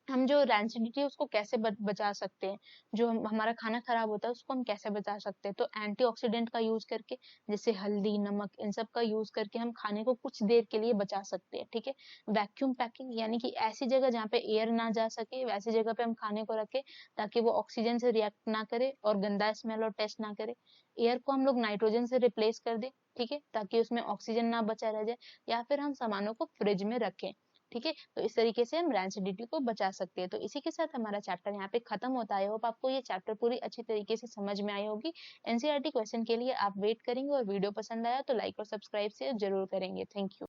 हम जो रैंसिडिटी है उसको कैसे बचा सकते हैं, जो हमारा खाना खराब होता है उसको हम कैसे बचा सकते हैं, तो एंटीऑक्सीडेंट का यूज करके, जैसे हल्दी, नमक, इन सब का यूज करके हम खाने को कुछ देर के लिए बचा सकते हैं, ठीक है। वैक्यूम पैकिंग, यानी कि ऐसी जगह जहाँ पे एयर ना जा सके वैसी जगह पे हम खाने को रखें ताकि वो ऑक्सीजन से रिएक्ट ना करे और गंदा स्मेल और टेस्ट ना करे। एयर को हम लोग नाइट्रोजन से रिप्लेस कर दें, ठीक है, ताकि उसमें ऑक्सीजन ना बचा रह जाए, या फिर हम सामानों को फ्रिज में रखें, ठीक है। तो इस तरीके से हम रैंसिडिटी को बचा सकते हैं। तो इसी के साथ हमारा चैप्टर यहाँ पे खत्म होता है। आई होप आपको ये चैप्टर पूरी अच्छी तरीके से समझ में आई होगी। एनसीईआरटी क्वेश्चन के लिए आप वेट करेंगे, और वीडियो पसंद आया तो लाइक और सब्सक्राइब से जरूर करेंगे। Thank you.